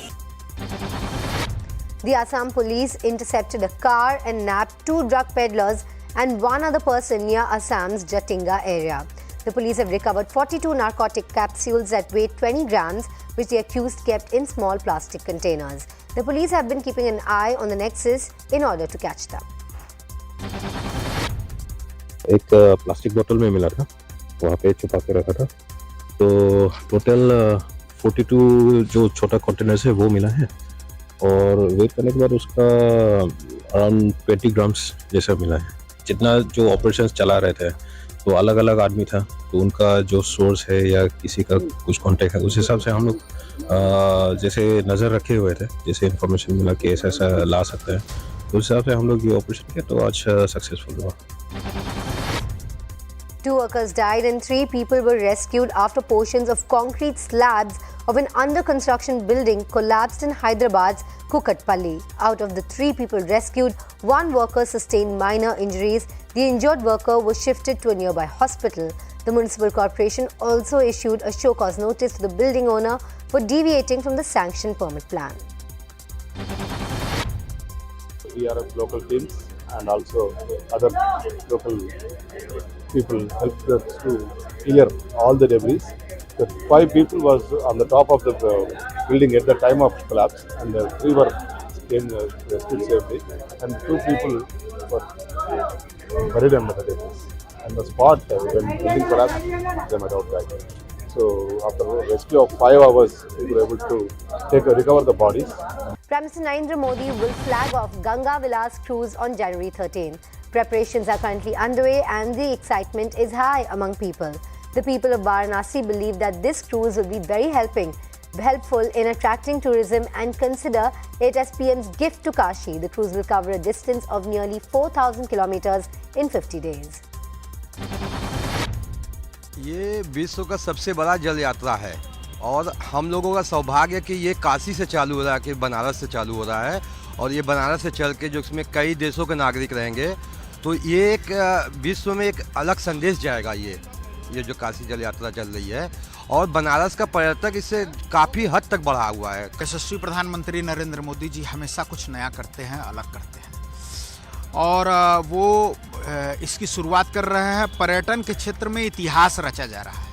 The Assam police intercepted a car and nabbed 2 drug peddlers and 1 other person near Assam's Jatinga area. The police have recovered 42 narcotic capsules that weigh 20 grams, which the accused kept in small plastic containers. The police have been keeping an eye on the nexus in order to catch them. एक plastic बोतल में मिला था, वहाँ पे छुपा के रखा था। तो टोटल 42 जो छोटा कंटेनर्स है वो मिला है और वेट करने के बाद उसका अराउंड 20 ग्राम्स जैसा मिला है। जितना जो ऑपरेशंस चला रहे थे तो अलग अलग आदमी था, तो उनका जो सोर्स है या किसी का कुछ कांटेक्ट है उस हिसाब से हम लोग जैसे नज़र रखे हुए थे, जैसे इन्फॉर्मेशन मिला कि ऐसा ऐसा ला सकता है, तो उस हिसाब से हम लोग ये ऑपरेशन किया, तो आज सक्सेसफुल हुआ। 2 workers died and 3 people were rescued after portions of concrete slabs of an under-construction building collapsed in Hyderabad's Kukatpalli. Out of the 3 people rescued, 1 worker sustained minor injuries. The injured worker was shifted to a nearby hospital. The municipal corporation also issued a show-cause notice to the building owner for deviating from the sanctioned permit plan. ERF local teams and also other local people helped us to clear all the debris. The 5 people was on the top of the building at the time of collapse, and 3 were came rescued safely, and 2 people were buried under the debris. And the spot when building collapsed, they might have died. So after a rescue of 5 hours, we were able to recover the bodies. Prime Minister Narendra Modi will flag off Ganga Vilas cruise on January 13. Preparations are currently underway and the excitement is high among people. The people of Varanasi believe that this cruise will be very helpful in attracting tourism and consider it as PM's gift to Kashi. The cruise will cover a distance of nearly 4,000 kilometers in 50 days. ये विश्व का सबसे बड़ा जल यात्रा है और हम लोगों का सौभाग्य है कि ये काशी से चालू हो रहा है, कि बनारस से चालू हो रहा है, और ये बनारस से चल के जो इसमें कई देशों के नागरिक रहेंगे, तो ये एक विश्व में एक अलग संदेश जाएगा। ये जो काशी जल यात्रा चल रही है और बनारस का पर्यटक इससे काफ़ी हद तक बढ़ा हुआ है। यशस्वी प्रधानमंत्री नरेंद्र मोदी जी हमेशा कुछ नया करते हैं, अलग करते हैं, और वो इसकी शुरुआत कर रहे हैं। पर्यटन के क्षेत्र में इतिहास रचा जा रहा है।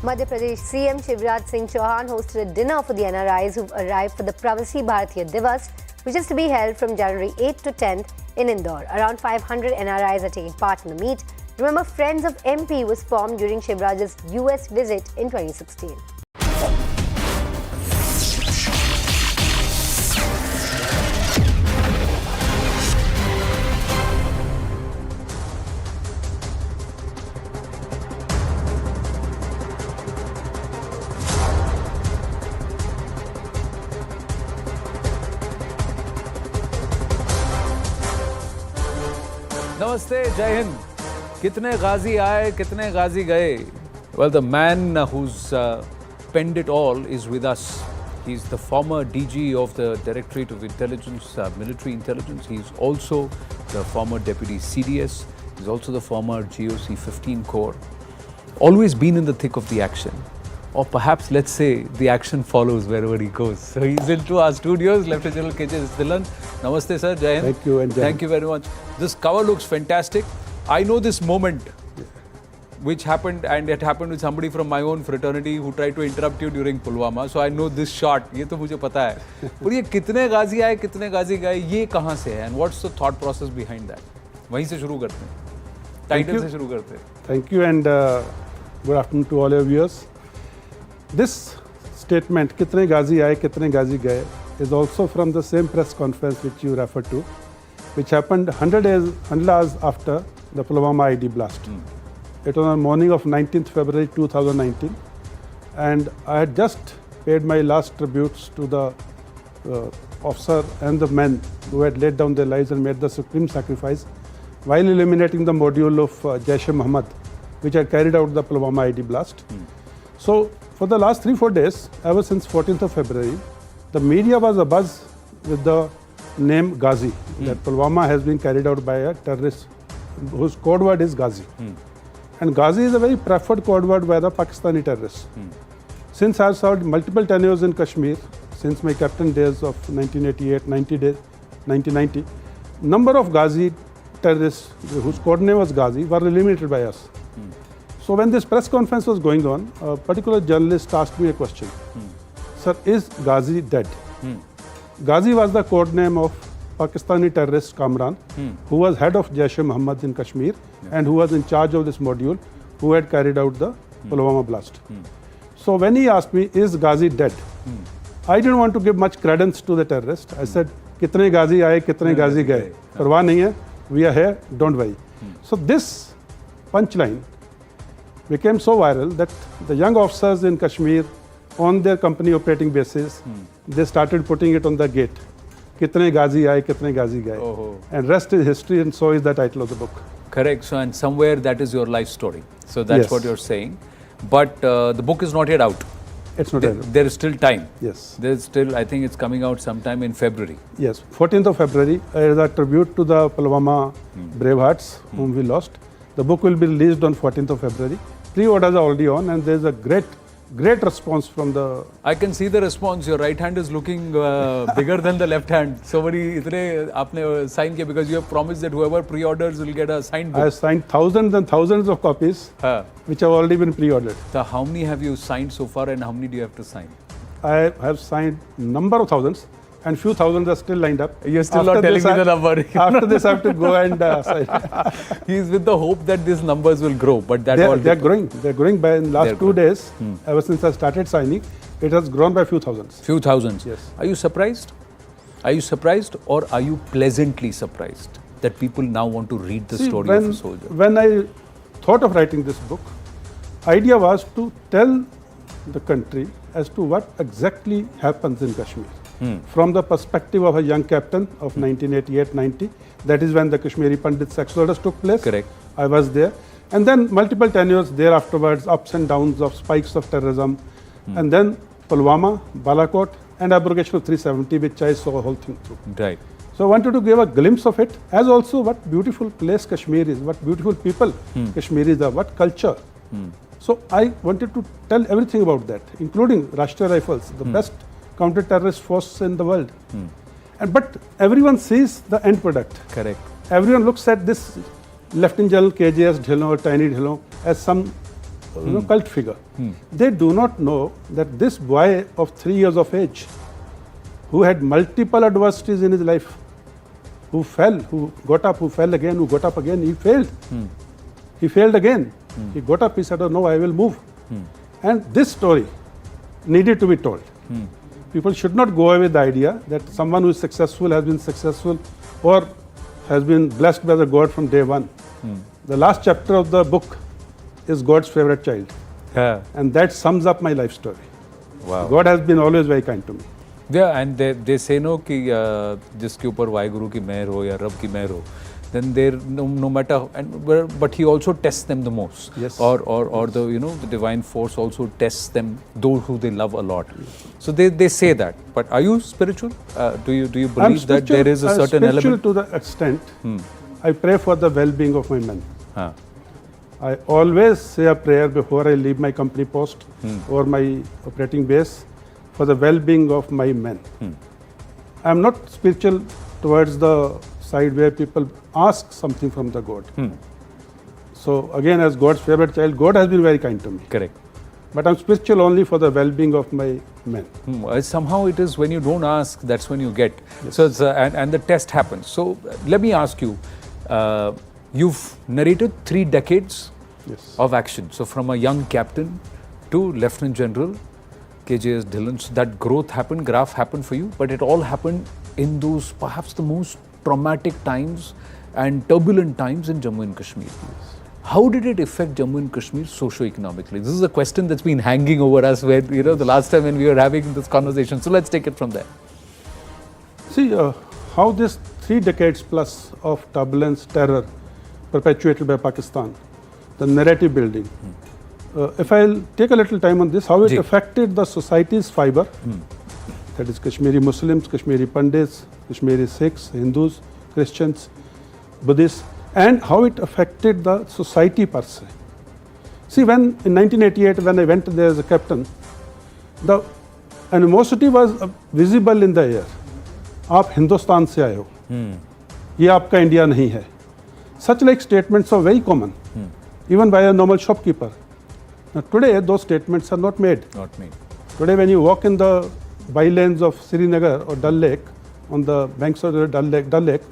Madhya Pradesh CM Shivraj Singh Chauhan hosted a dinner for the NRIs who've arrived for the Pravasi Bharatiya Divas, which is to be held from January 8th to 10th in Indore. Around 500 NRIs are taking part in the meet. Remember, Friends of MP was formed during Shivraj's US visit in 2016. नमस्ते, जय हिंद। कितने गाजी आए, कितने गाजी गए? Well, the man who's penned it all is with us. He's the former DG of the Directorate of Intelligence, Military Intelligence. He's also the former Deputy CDS. He's also the former GOC 15 Corps. Always been in the thick of the action. Or perhaps, let's say, the action follows wherever he goes. So he's into our studios, Lt Gen KJS Dhillon. Namaste, sir. Jai Hind. Thank you and Jai Thank you very much. This cover looks fantastic. I know this moment, which happened, and it happened with somebody from my own fraternity who tried to interrupt you during Pulwama. So I know this shot. ये तो मुझे पता है. पर ये कितने गाजी आए, कितने गाजी गए, ये कहाँ से है? And what's the thought process behind that? वहीं से शुरू करते हैं. Title से शुरू करते हैं. Thank you and good afternoon to all your viewers. This statement, कितने गाजी आए, कितने गाजी गए, is also from the same press conference which you referred to, which happened 100 hours after the Pulwama ID blast. It was on the morning of 19th February 2019, and I had just paid my last tributes to the officer and the men who had laid down their lives and made the supreme sacrifice while eliminating the module of Jaish-e-Mohammed, which had carried out the Pulwama ID blast. So, for the last 3-4 days, ever since 14th of February, the media was abuzz with the name Ghazi, that Pulwama has been carried out by a terrorist whose code word is Ghazi. And Ghazi is a very preferred code word by the Pakistani terrorists. Since I have served multiple tenures in Kashmir, since my captain days of 1988, 1990, number of Ghazi terrorists whose code name was Ghazi were eliminated by us. So when this press conference was going on, a particular journalist asked me a question. Sir, is Ghazi dead? Ghazi was the code name of Pakistani terrorist Kamran, who was head of Jaish-e-Mohammed in Kashmir and who was in charge of this module, who had carried out the Pulwama blast. So when he asked me, is Ghazi dead? I didn't want to give much credence to the terrorist. I said, kitne Ghazi aaye, kitne Ghazi gaye. Parwah nahi hai, we are here, don't worry. So this punchline became so viral that the young officers in Kashmir, on their company operating basis, they started putting it on the gate. Kitne Ghazi aaye, kitne Ghazi gaye. And rest is history, and so is the title of the book. Correct. So, and somewhere that is your life story. So that's what you're saying. But the book is not yet out. It's not yet out. There is still time. Yes. There is still, I think it's coming out sometime in February. Yes, 14th of February is a tribute to the Pulwama bravehearts whom we lost. The book will be released on 14th of February. Pre-orders are already on, and there's a great response from the... I can see the response. Your right hand is looking bigger than the left hand. So many aapne sign kiya, because you have promised that whoever pre-orders will get a signed book. I have signed thousands and thousands of copies, which have already been pre-ordered. So how many have you signed so far, and how many do you have to sign? I have signed number of thousands, and few thousands are still lined up. You're still not telling me the number. After this, I have to go and sign. He's with the hope that these numbers will grow, but that they're growing. They're growing by in last 2 days. Ever since I started signing, it has grown by few thousands. Few thousands. Yes. Are you surprised? Are you surprised, or are you pleasantly surprised that people now want to read the story of a soldier? When I thought of writing this book, idea was to tell the country as to what exactly happens in Kashmir. From the perspective of a young captain of 1988-90, that is when the Kashmiri Pandits exodus took place. Correct. I was there. And then multiple tenures there afterwards, ups and downs of spikes of terrorism. And then Pulwama, Balakot, and abrogation of 370, which I saw the whole thing through. Right. So I wanted to give a glimpse of it, as also what beautiful place Kashmir is, what beautiful people Kashmiris are, what culture. So I wanted to tell everything about that, including Rashtriya Rifles, the best counter-terrorist force in the world. But everyone sees the end product. Correct. Everyone looks at this Lt Gen KJS Dhillon or Tiny Dhillon as some cult figure. They do not know that this boy of 3 years of age, who had multiple adversities in his life, who fell, who got up, who fell again, who got up again, he failed. He failed again. He got up, he said, oh no, I will move. And this story needed to be told. People should not go away with the idea that someone who is successful has been successful or has been blessed by the God from day one. The last chapter of the book is God's favorite child. And that sums up my life story. Wow. God has been always very kind to me. Yeah, and they say no कि जिसके ऊपर वाहिगुरु की मेहर हो या रब की मेहर हो, then there no matter, but he also tests them the most. Yes. Or the the divine force also tests them, those who they love a lot. So they say that. But are you spiritual? Do you believe that there is a certain element? I'm spiritual to the extent I pray for the well-being of my men. I always say a prayer before I leave my company post or my operating base for the well-being of my men. I am not spiritual towards the side where people ask something from the God. So again, as God's favorite child, God has been very kind to me. Correct. But I'm spiritual only for the well-being of my men. Somehow it is when you don't ask, that's when you get. Yes. So it's, and the test happens. So let me ask you, you've narrated 3 decades of action. So from a young captain to Lieutenant General KJS Dhillon, so that growth happened, graph happened for you, but it all happened in those perhaps the most traumatic times and turbulent times in Jammu and Kashmir. How did it affect Jammu and Kashmir socio-economically? This is a question that's been hanging over us where, the last time when we were having this conversation. So let's take it from there. See, how this 3 decades plus of turbulence, terror perpetuated by Pakistan, the narrative building. If I'll take a little time on this, how it affected the society's fiber, that is Kashmiri Muslims, Kashmiri Pandits, Kashmiri Sikhs, Hindus, Christians, Buddhists, and how it affected the society per se. See, when in 1988, when I went there as a captain, the animosity was visible in the air. आप हिंदुस्तान से आए हो, ये आपका India नहीं है. Such like statements are very common, even by a normal shopkeeper. Now today, those statements are not made. Not made. Today, when you walk in the bylanes of Srinagar or Dal Lake, on the banks of the Dal Lake,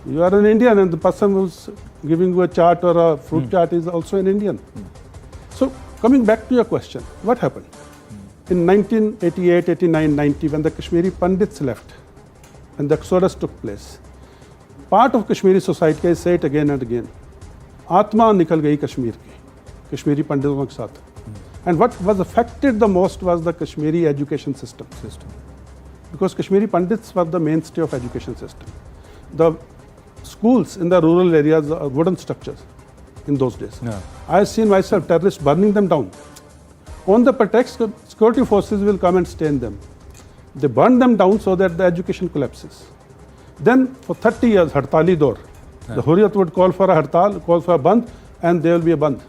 you are an Indian, and the person who's giving you a chart or a fruit chart is also an Indian. So, coming back to your question, what happened? In 1988, 89, 90, when the Kashmiri Pandits left, when the exodus took place, part of Kashmiri society, I say it again and again, Atma nikal gayi Kashmir ki, Kashmiri Panditon ke saath. And what was affected the most was the Kashmiri education system. Because Kashmiri Pandits were the mainstay of education system. The schools in the rural areas are wooden structures in those days. I have seen myself terrorists burning them down. On the pretext that security forces will come and stay in them. They burn them down so that the education collapses. Then for 30 years, Hartali Dor, the Hurriyat would call for a Hartal, call for a Bandh, and there will be a Bandh.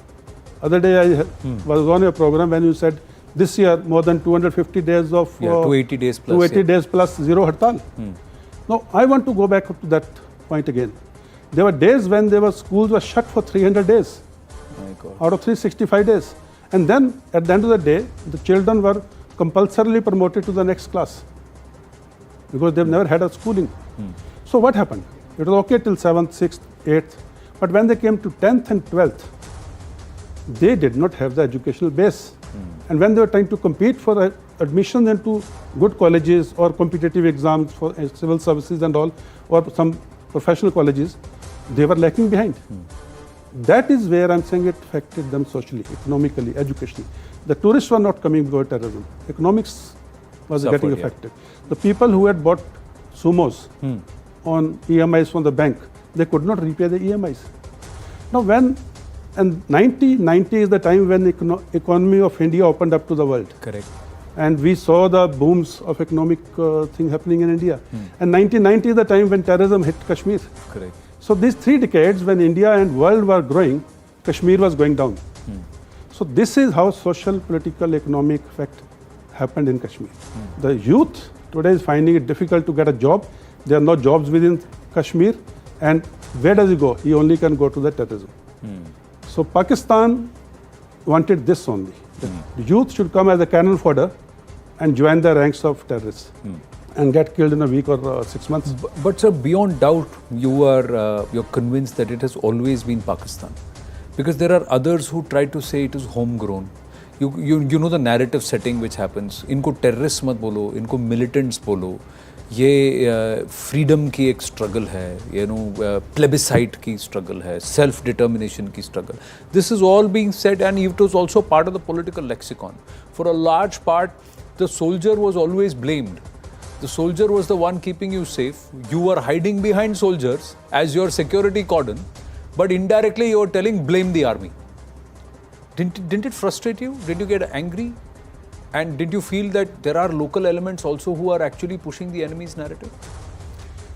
Other day I was on a program when you said this year more than 250 days of 280 days plus 280 days plus zero Hartal. Now I want to go back to that point again. There were days when there were schools were shut for 300 days out of 365 days. And then at the end of the day, the children were compulsorily promoted to the next class because they've never had a schooling. So what happened? It was okay till 7th, 6th, 8th. But when they came to 10th and 12th, they did not have the educational base. And when they were trying to compete for admission into good colleges or competitive exams for civil services and all, or some professional colleges, they were lacking behind. That is where I'm saying it affected them socially, economically, educationally. The tourists were not coming because of terrorism. Economics was getting affected. The people who had bought sumos on EMIs from the bank, they could not repay the EMIs. Now when, and 1990 is the time when the economy of India opened up to the world. Correct. And we saw the booms of economic thing happening in India. And 1990 is the time when terrorism hit Kashmir. Correct. So these 3 decades when India and world were growing, Kashmir was going down. So this is how social, political, economic effect happened in Kashmir. The youth today is finding it difficult to get a job. There are no jobs within Kashmir. And where does he go? He only can go to the terrorism. So Pakistan wanted this only. The youth should come as a cannon fodder and join the ranks of terrorists and get killed in a week or 6 months. But sir, beyond doubt, you're convinced that it has always been Pakistan. Because there are others who try to say it is homegrown. You know the narrative setting which happens. Inko terrorists mat bolo, inko militants bolo. ये freedom की एक struggle है, plebiscite की struggle है, self-determination की struggle. This is all being said, and it was also part of the political lexicon. For a large part, the soldier was always blamed. The soldier was the one keeping you safe. You were hiding behind soldiers as your security cordon, but indirectly you were telling blame the army. Didn't it frustrate you? Did you get angry? And did you feel that there are local elements also who are actually pushing the enemy's narrative?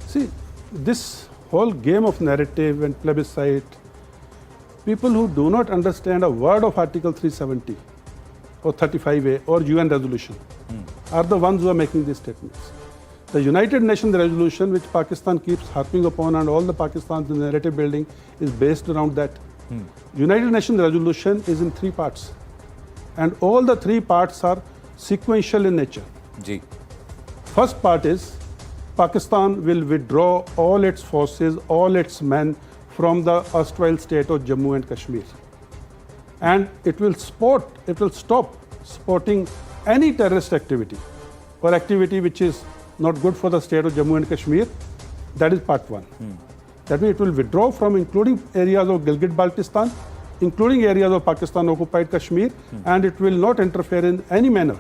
See, this whole game of narrative and plebiscite, people who do not understand a word of Article 370 or 35A or UN resolution are the ones who are making these statements. The United Nations resolution, which Pakistan keeps harping upon, and all the Pakistan's narrative building is based around that. United Nations resolution is in 3 parts, and all the 3 parts are sequential in nature. Ji. First part is Pakistan will withdraw all its forces, all its men from the erstwhile state of Jammu and Kashmir, and it will stop supporting any terrorist activity or activity which is not good for the state of Jammu and Kashmir. That is part 1. That means it will withdraw from including areas of Gilgit-Baltistan, including areas of Pakistan-occupied Kashmir, and it will not interfere in any manner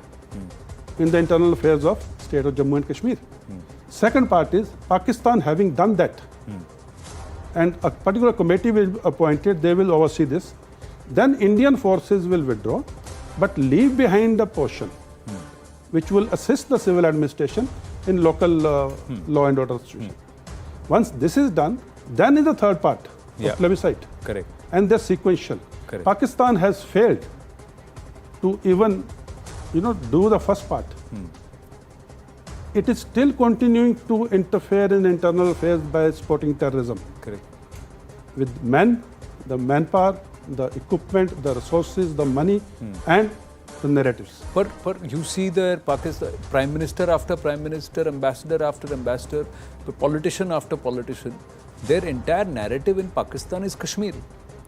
in the internal affairs of state of Jammu and Kashmir. Second part is Pakistan having done that, and a particular committee will be appointed, they will oversee this. Then Indian forces will withdraw, but leave behind a portion which will assist the civil administration in local law and order situation. Once this is done, then is the third part of plebiscite. Correct. And they're sequential. Correct. Pakistan has failed to even, do the first part. It is still continuing to interfere in internal affairs by supporting terrorism. Correct. With men, the manpower, the equipment, the resources, the money, and the narratives. But you see there Pakistan, Prime Minister after Prime Minister, Ambassador after Ambassador, politician after politician, their entire narrative in Pakistan is Kashmir.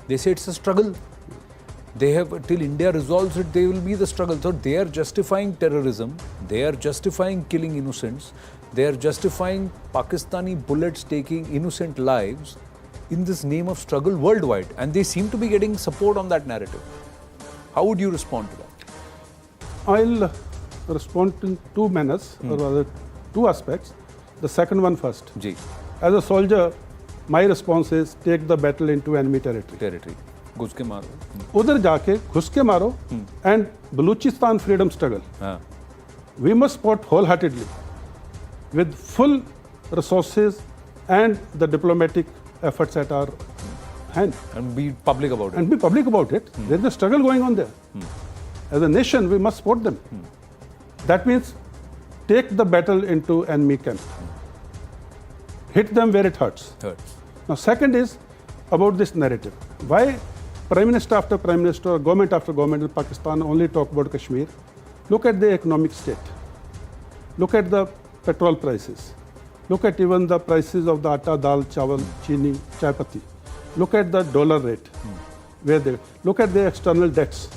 They say it's a struggle. They have, till India resolves it, they will be the struggle. So they are justifying terrorism, they are justifying killing innocents, they are justifying Pakistani bullets taking innocent lives in this name of struggle worldwide. And they seem to be getting support on that narrative. How would you respond to that? I'll respond in 2 manners, or rather 2 aspects. The second one first. Ji. As a soldier, my response is take the battle into enemy territory. घुस के मारो. उधर जाके घुस के मारो, and Balochistan freedom struggle. We must support wholeheartedly with full resources and the diplomatic efforts at our hand. And be public about it. And be public about it. There is a struggle going on there. As a nation, we must support them. That means take the battle into enemy camp. Hit them where it hurts. Now, second is about this narrative. Why Prime Minister after Prime Minister, or government after government in Pakistan only talk about Kashmir? Look at the economic state. Look at the petrol prices. Look at even the prices of the atta, dal, chawal, chini, chai patti. Look at the dollar rate. Look at the external debts.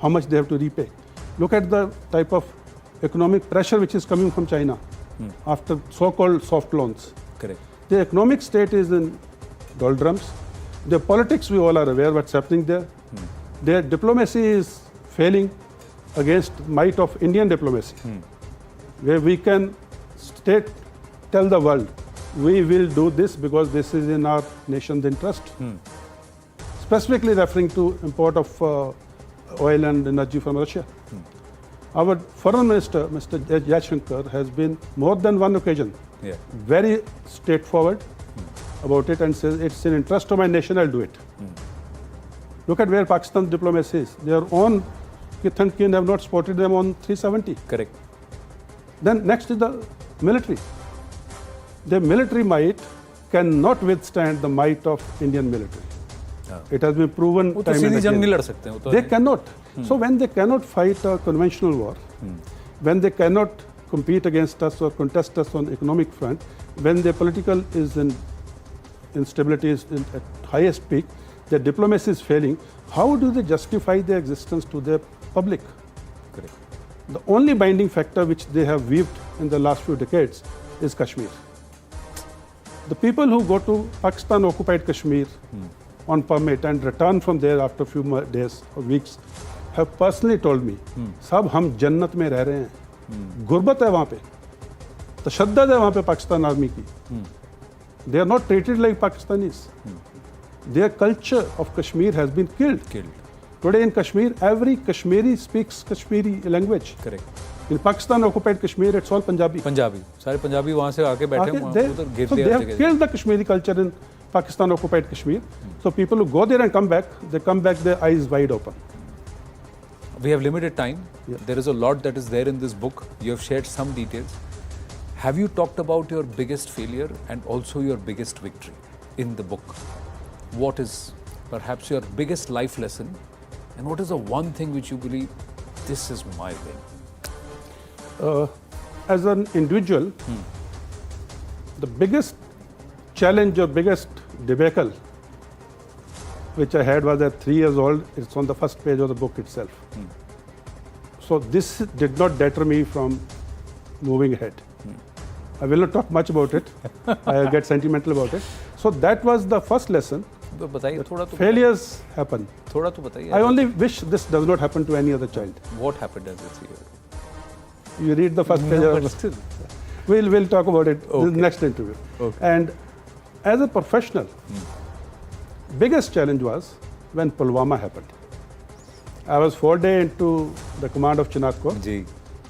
How much they have to repay. Look at the type of economic pressure which is coming from China after so-called soft loans. Correct. The economic state is in doldrums. The politics, we all are aware what's happening there. Their diplomacy is failing against might of Indian diplomacy, where we can tell the world, we will do this because this is in our nation's interest. Specifically referring to import of oil and energy from Russia. Our foreign minister, Mr. Jaishankar, has been more than one occasion very straightforward about it and says it's in interest of my nation, I'll do it. Look at where Pakistan's diplomacy is. Their own kith and kin have not supported them on 370. Correct. Then next is the military. The military might cannot withstand the might of Indian military. It has been proven time and again. They cannot. So when they cannot fight a conventional war, when they cannot compete against us or contest us on economic front, when their political instability is at highest peak, their diplomacy is failing, how do they justify their existence to their public? Correct. The only binding factor which they have weaved in the last few decades is Kashmir. The people who go to Pakistan-occupied Kashmir on permit and return from there after a few days or weeks have personally told me, साहब हम जन्नत में रह रहे हैं, गुर्बत है वहाँ पे, तशद्दद है वहाँ पे पाकिस्तान आर्मी की. They are not treated like Pakistanis. Their culture of Kashmir has been killed. Today in Kashmir, every Kashmiri speaks Kashmiri language. Correct. In Pakistan-occupied Kashmir, it's all Punjabi. सारे पंजाबी वहाँ से आके बैठे हैं. So they have killed the Kashmiri culture in Pakistan-occupied Kashmir. So people who go there and come back, they come back their eyes wide open. We have limited time. There is a lot that is there in this book. You have shared some details. Have you talked about your biggest failure and also your biggest victory in the book? What is perhaps your biggest life lesson, and what is the one thing which you believe, this is my win? As an individual, the biggest challenge or biggest debacle which I had was at 3 years old. It's on the first page of the book itself. So this did not deter me from moving ahead. I will not talk much about it. I'll get sentimental about it. So that was the first lesson. Failures happen. I only wish this does not happen to any other child. What happened as a 3-year-old? You read the first page. We'll talk about it in the next interview. And as a professional, biggest challenge was when Pulwama happened. I was 4 days into the command of Chinarkot,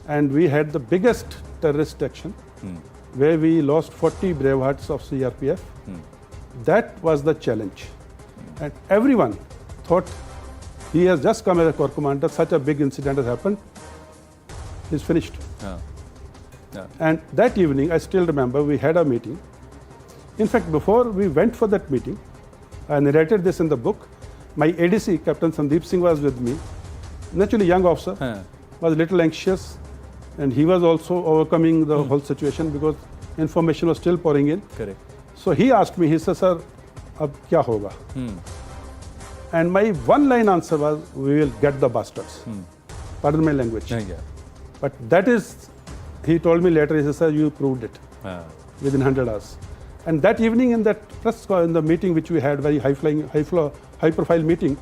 and we had the biggest terrorist action where we lost 40 brave hearts of CRPF. That was the challenge. And everyone thought he has just come as a corps commander, such a big incident has happened, he's finished. And that evening, I still remember, we had a meeting. In fact, before we went for that meeting, I narrated this in the book. My ADC, Captain Sandeep Singh, was with me. Naturally, young officer, was a little anxious, and he was also overcoming the whole situation because information was still pouring in. Correct. So he asked me, he said, "Sir, ab kya hoga?" And my one-line answer was, "We will get the bastards." Pardon my language. But that is, he told me later, he said, "Sir, you proved it within 100 hours." And that evening in that press call, in the meeting which we had, very high-profile meeting,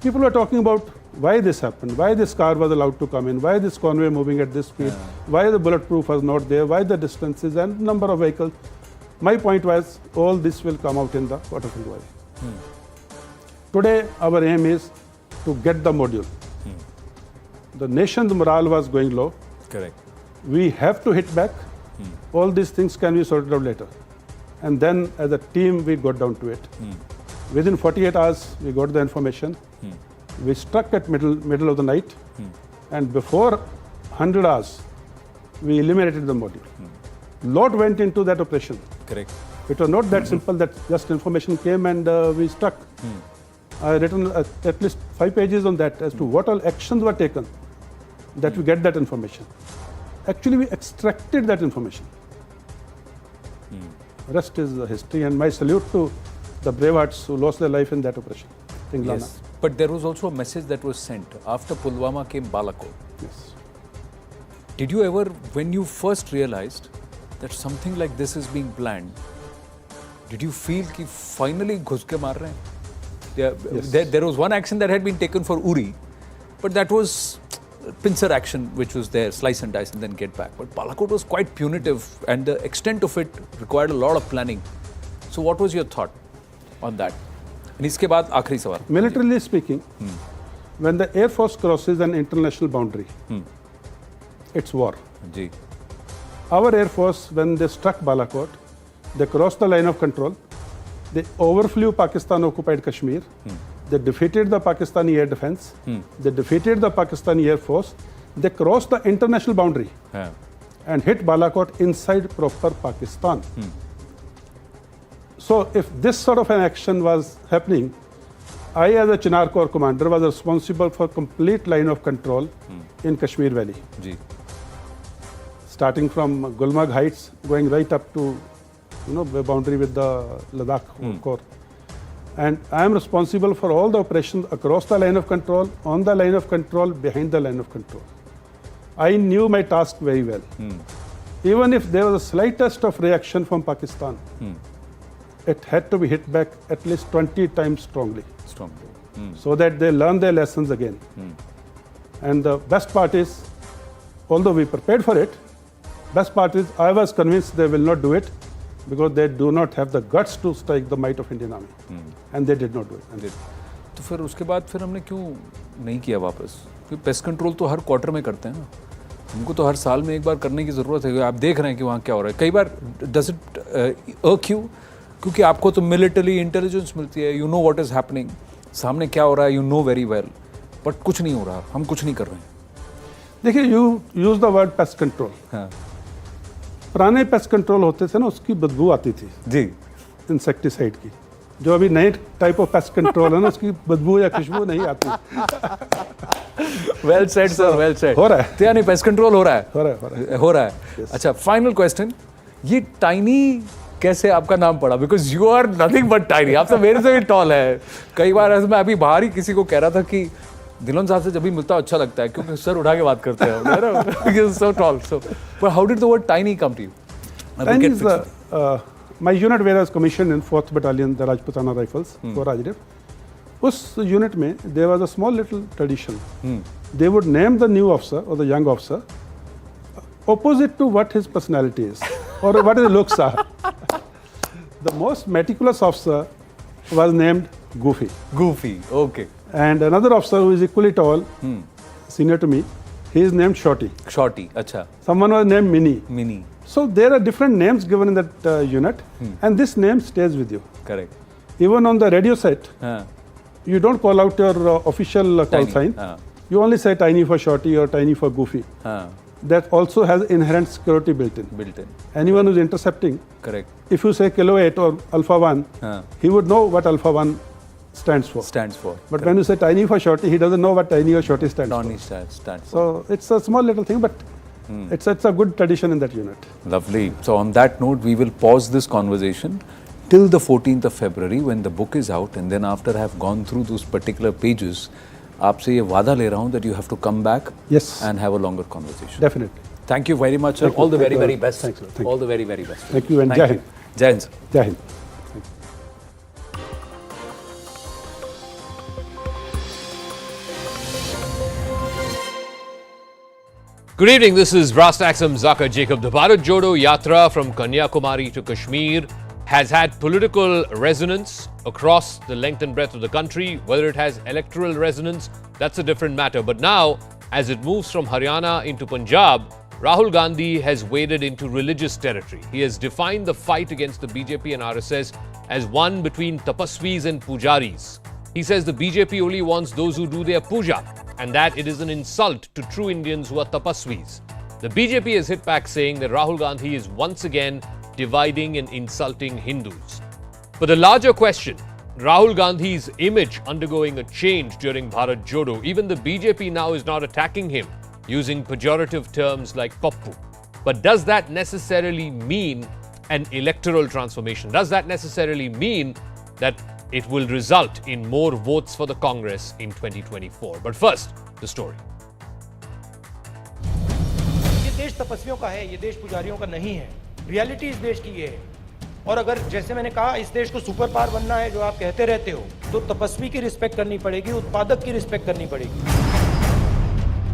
people were talking about why this happened, why this car was allowed to come in, why this convoy moving at this speed, why the bulletproof was not there, why the distances and number of vehicles. My point was, all this will come out in the court of inquiry. Today, our aim is to get the module. The nation's morale was going low. Correct. We have to hit back. All these things can be sorted out later. And then as a team, we got down to it. Within 48 hours, we got the information. We struck at middle of the night. And before 100 hours, we eliminated the module. Lot went into that operation. Correct. It was not that simple that just information came and we struck. I have written at least 5 pages on that as to what all actions were taken that we get that information. Actually, we extracted that information. Rest is the history, and my salute to the brave hearts who lost their life in that operation. Yes, but there was also a message that was sent. After Pulwama came Balakot. Yes. Did you ever, when you first realized that something like this is being planned, did you feel that finally घुस के मार रहे हैं? There was one action that had been taken for Uri, but that was pincer action which was there, slice and dice and then get back. But Balakot was quite punitive and the extent of it required a lot of planning. So what was your thought on that? And इसके बाद आखिरी सवाल. Militarily speaking, when the Air Force crosses an international boundary, it's war. Our Air Force, when they struck Balakot, they crossed the line of control, they overflew Pakistan-occupied Kashmir, they defeated the Pakistani air defense, they defeated the Pakistani Air Force, they crossed the international boundary and hit Balakot inside proper Pakistan. So if this sort of an action was happening, I as a Chinar Corps commander was responsible for complete line of control in Kashmir Valley. Starting from Gulmarg Heights, going right up to the boundary with the Ladakh Corps. And I am responsible for all the operations across the line of control, on the line of control, behind the line of control. I knew my task very well. Even if there was the slightest of reaction from Pakistan, it had to be hit back at least 20 times strongly. So that they learn their lessons again. And the best part is, although we prepared for it, best part is I was convinced they will not do it because they do not have the guts to strike the might of Indian Army. And they did not do it. तो फिर उसके बाद फिर हमने क्यों नहीं किया वापस? क्योंकि पेस्ट कंट्रोल तो हर क्वार्टर में करते हैं ना. हमको तो हर साल में एक बार करने की ज़रूरत है. आप देख रहे हैं कि वहाँ क्या हो रहा है. कई बार डज इट irk you? क्योंकि आपको तो मिलिटरी इंटेलिजेंस मिलती है. You know what is happening. सामने क्या हो रहा है you know very well. But कुछ नहीं हो रहा. हम कुछ नहीं कर रहे हैं. देखिए, you use the word pest control. पुराने पेस्ट कंट्रोल होते थे ना, उसकी बदबू आती थी जी, इंसेक्टिसाइड की। जो अभी नए टाइप ऑफ पेस्ट कंट्रोल है ना, उसकी बदबू या खुशबू नहीं आती। Well said sir, well said. हो रहा है, तो यानी पेस्ट कंट्रोल हो रहा है, हो रहा है। Yes. अच्छा, फाइनल क्वेश्चन, ये टाइनी कैसे आपका नाम पड़ा? Because you are nothing but tiny, आप तो मेरे से भी टॉल है। कई बार ऐसे मैं अभी बाहर ही किसी को कह रहा था कि धिल्लोन साहब से जब भी मिलता अच्छा लगता है, क्योंकि सर उठा के बात करते हैं। So tall, so but how did the word tiny come to you? Tiny is my unit where I was commissioned in 4th Battalion, the Rajputana Rifles, for Rajdev. उस यूनिट में there was a small little tradition. They would name the new officer or the young officer opposite to what his personality is or what his looks are. The most meticulous officer was named Goofy. Goofy, okay. And another officer who is equally tall, senior to me, he is named Shorty. Shorty, acha. Someone was named Mini. Mini. So there are different names given in that unit, and this name stays with you. Correct. Even on the radio set, you don't call out your official call sign. You only say Tiny for Shorty or Tiny for Goofy. That also has inherent security built in. Anyone who's intercepting, correct. If you say Kilo 8 or Alpha 1, he would know what Alpha 1 stands for. But correct. When you say Tiny for Shorty, he doesn't know what Tiny or Shorty stands for. Stands for. So it's a small little thing, but it's a good tradition in that unit. Lovely. So on that note, we will pause this conversation till the 14th of February when the book is out, and then after I have gone through those particular pages, आपसे ये वादा ले रहा हूँ that you have to come back and have a longer conversation. Definitely. Thank you very much, sir. All the very, very best. Thanks, sir. All the very, very best. Thank you and Jai Hind. Jai Hind, sir. Jai Hind. Good evening, this is Brass Taxam Zakir Jacob. The Bharat Jodo Yatra from Kanyakumari to Kashmir has had political resonance across the length and breadth of the country. Whether it has electoral resonance, that's a different matter. But now, as it moves from Haryana into Punjab, Rahul Gandhi has waded into religious territory. He has defined the fight against the BJP and RSS as one between tapasvis and pujaris. He says the BJP only wants those who do their puja, and that it is an insult to true Indians who are tapasvis. The BJP has hit back saying that Rahul Gandhi is once again dividing and insulting Hindus. But the larger question, Rahul Gandhi's image undergoing a change during Bharat Jodo. Even the BJP now is not attacking him using pejorative terms like Pappu. But does that necessarily mean an electoral transformation? Does that necessarily mean that it will result in more votes for the Congress in 2024? But first, the story. ये देश तपस्वियों का है, ये देश पुजारियों का नहीं है। रियलिटी इस देश की ये है। और अगर जैसे मैंने कहा इस देश को सुपर पावर बनना है जो आप कहते रहते हो, तो तपस्वी की रिस्पेक्ट करनी पड़ेगी, उत्पादक की रिस्पेक्ट करनी पड़ेगी।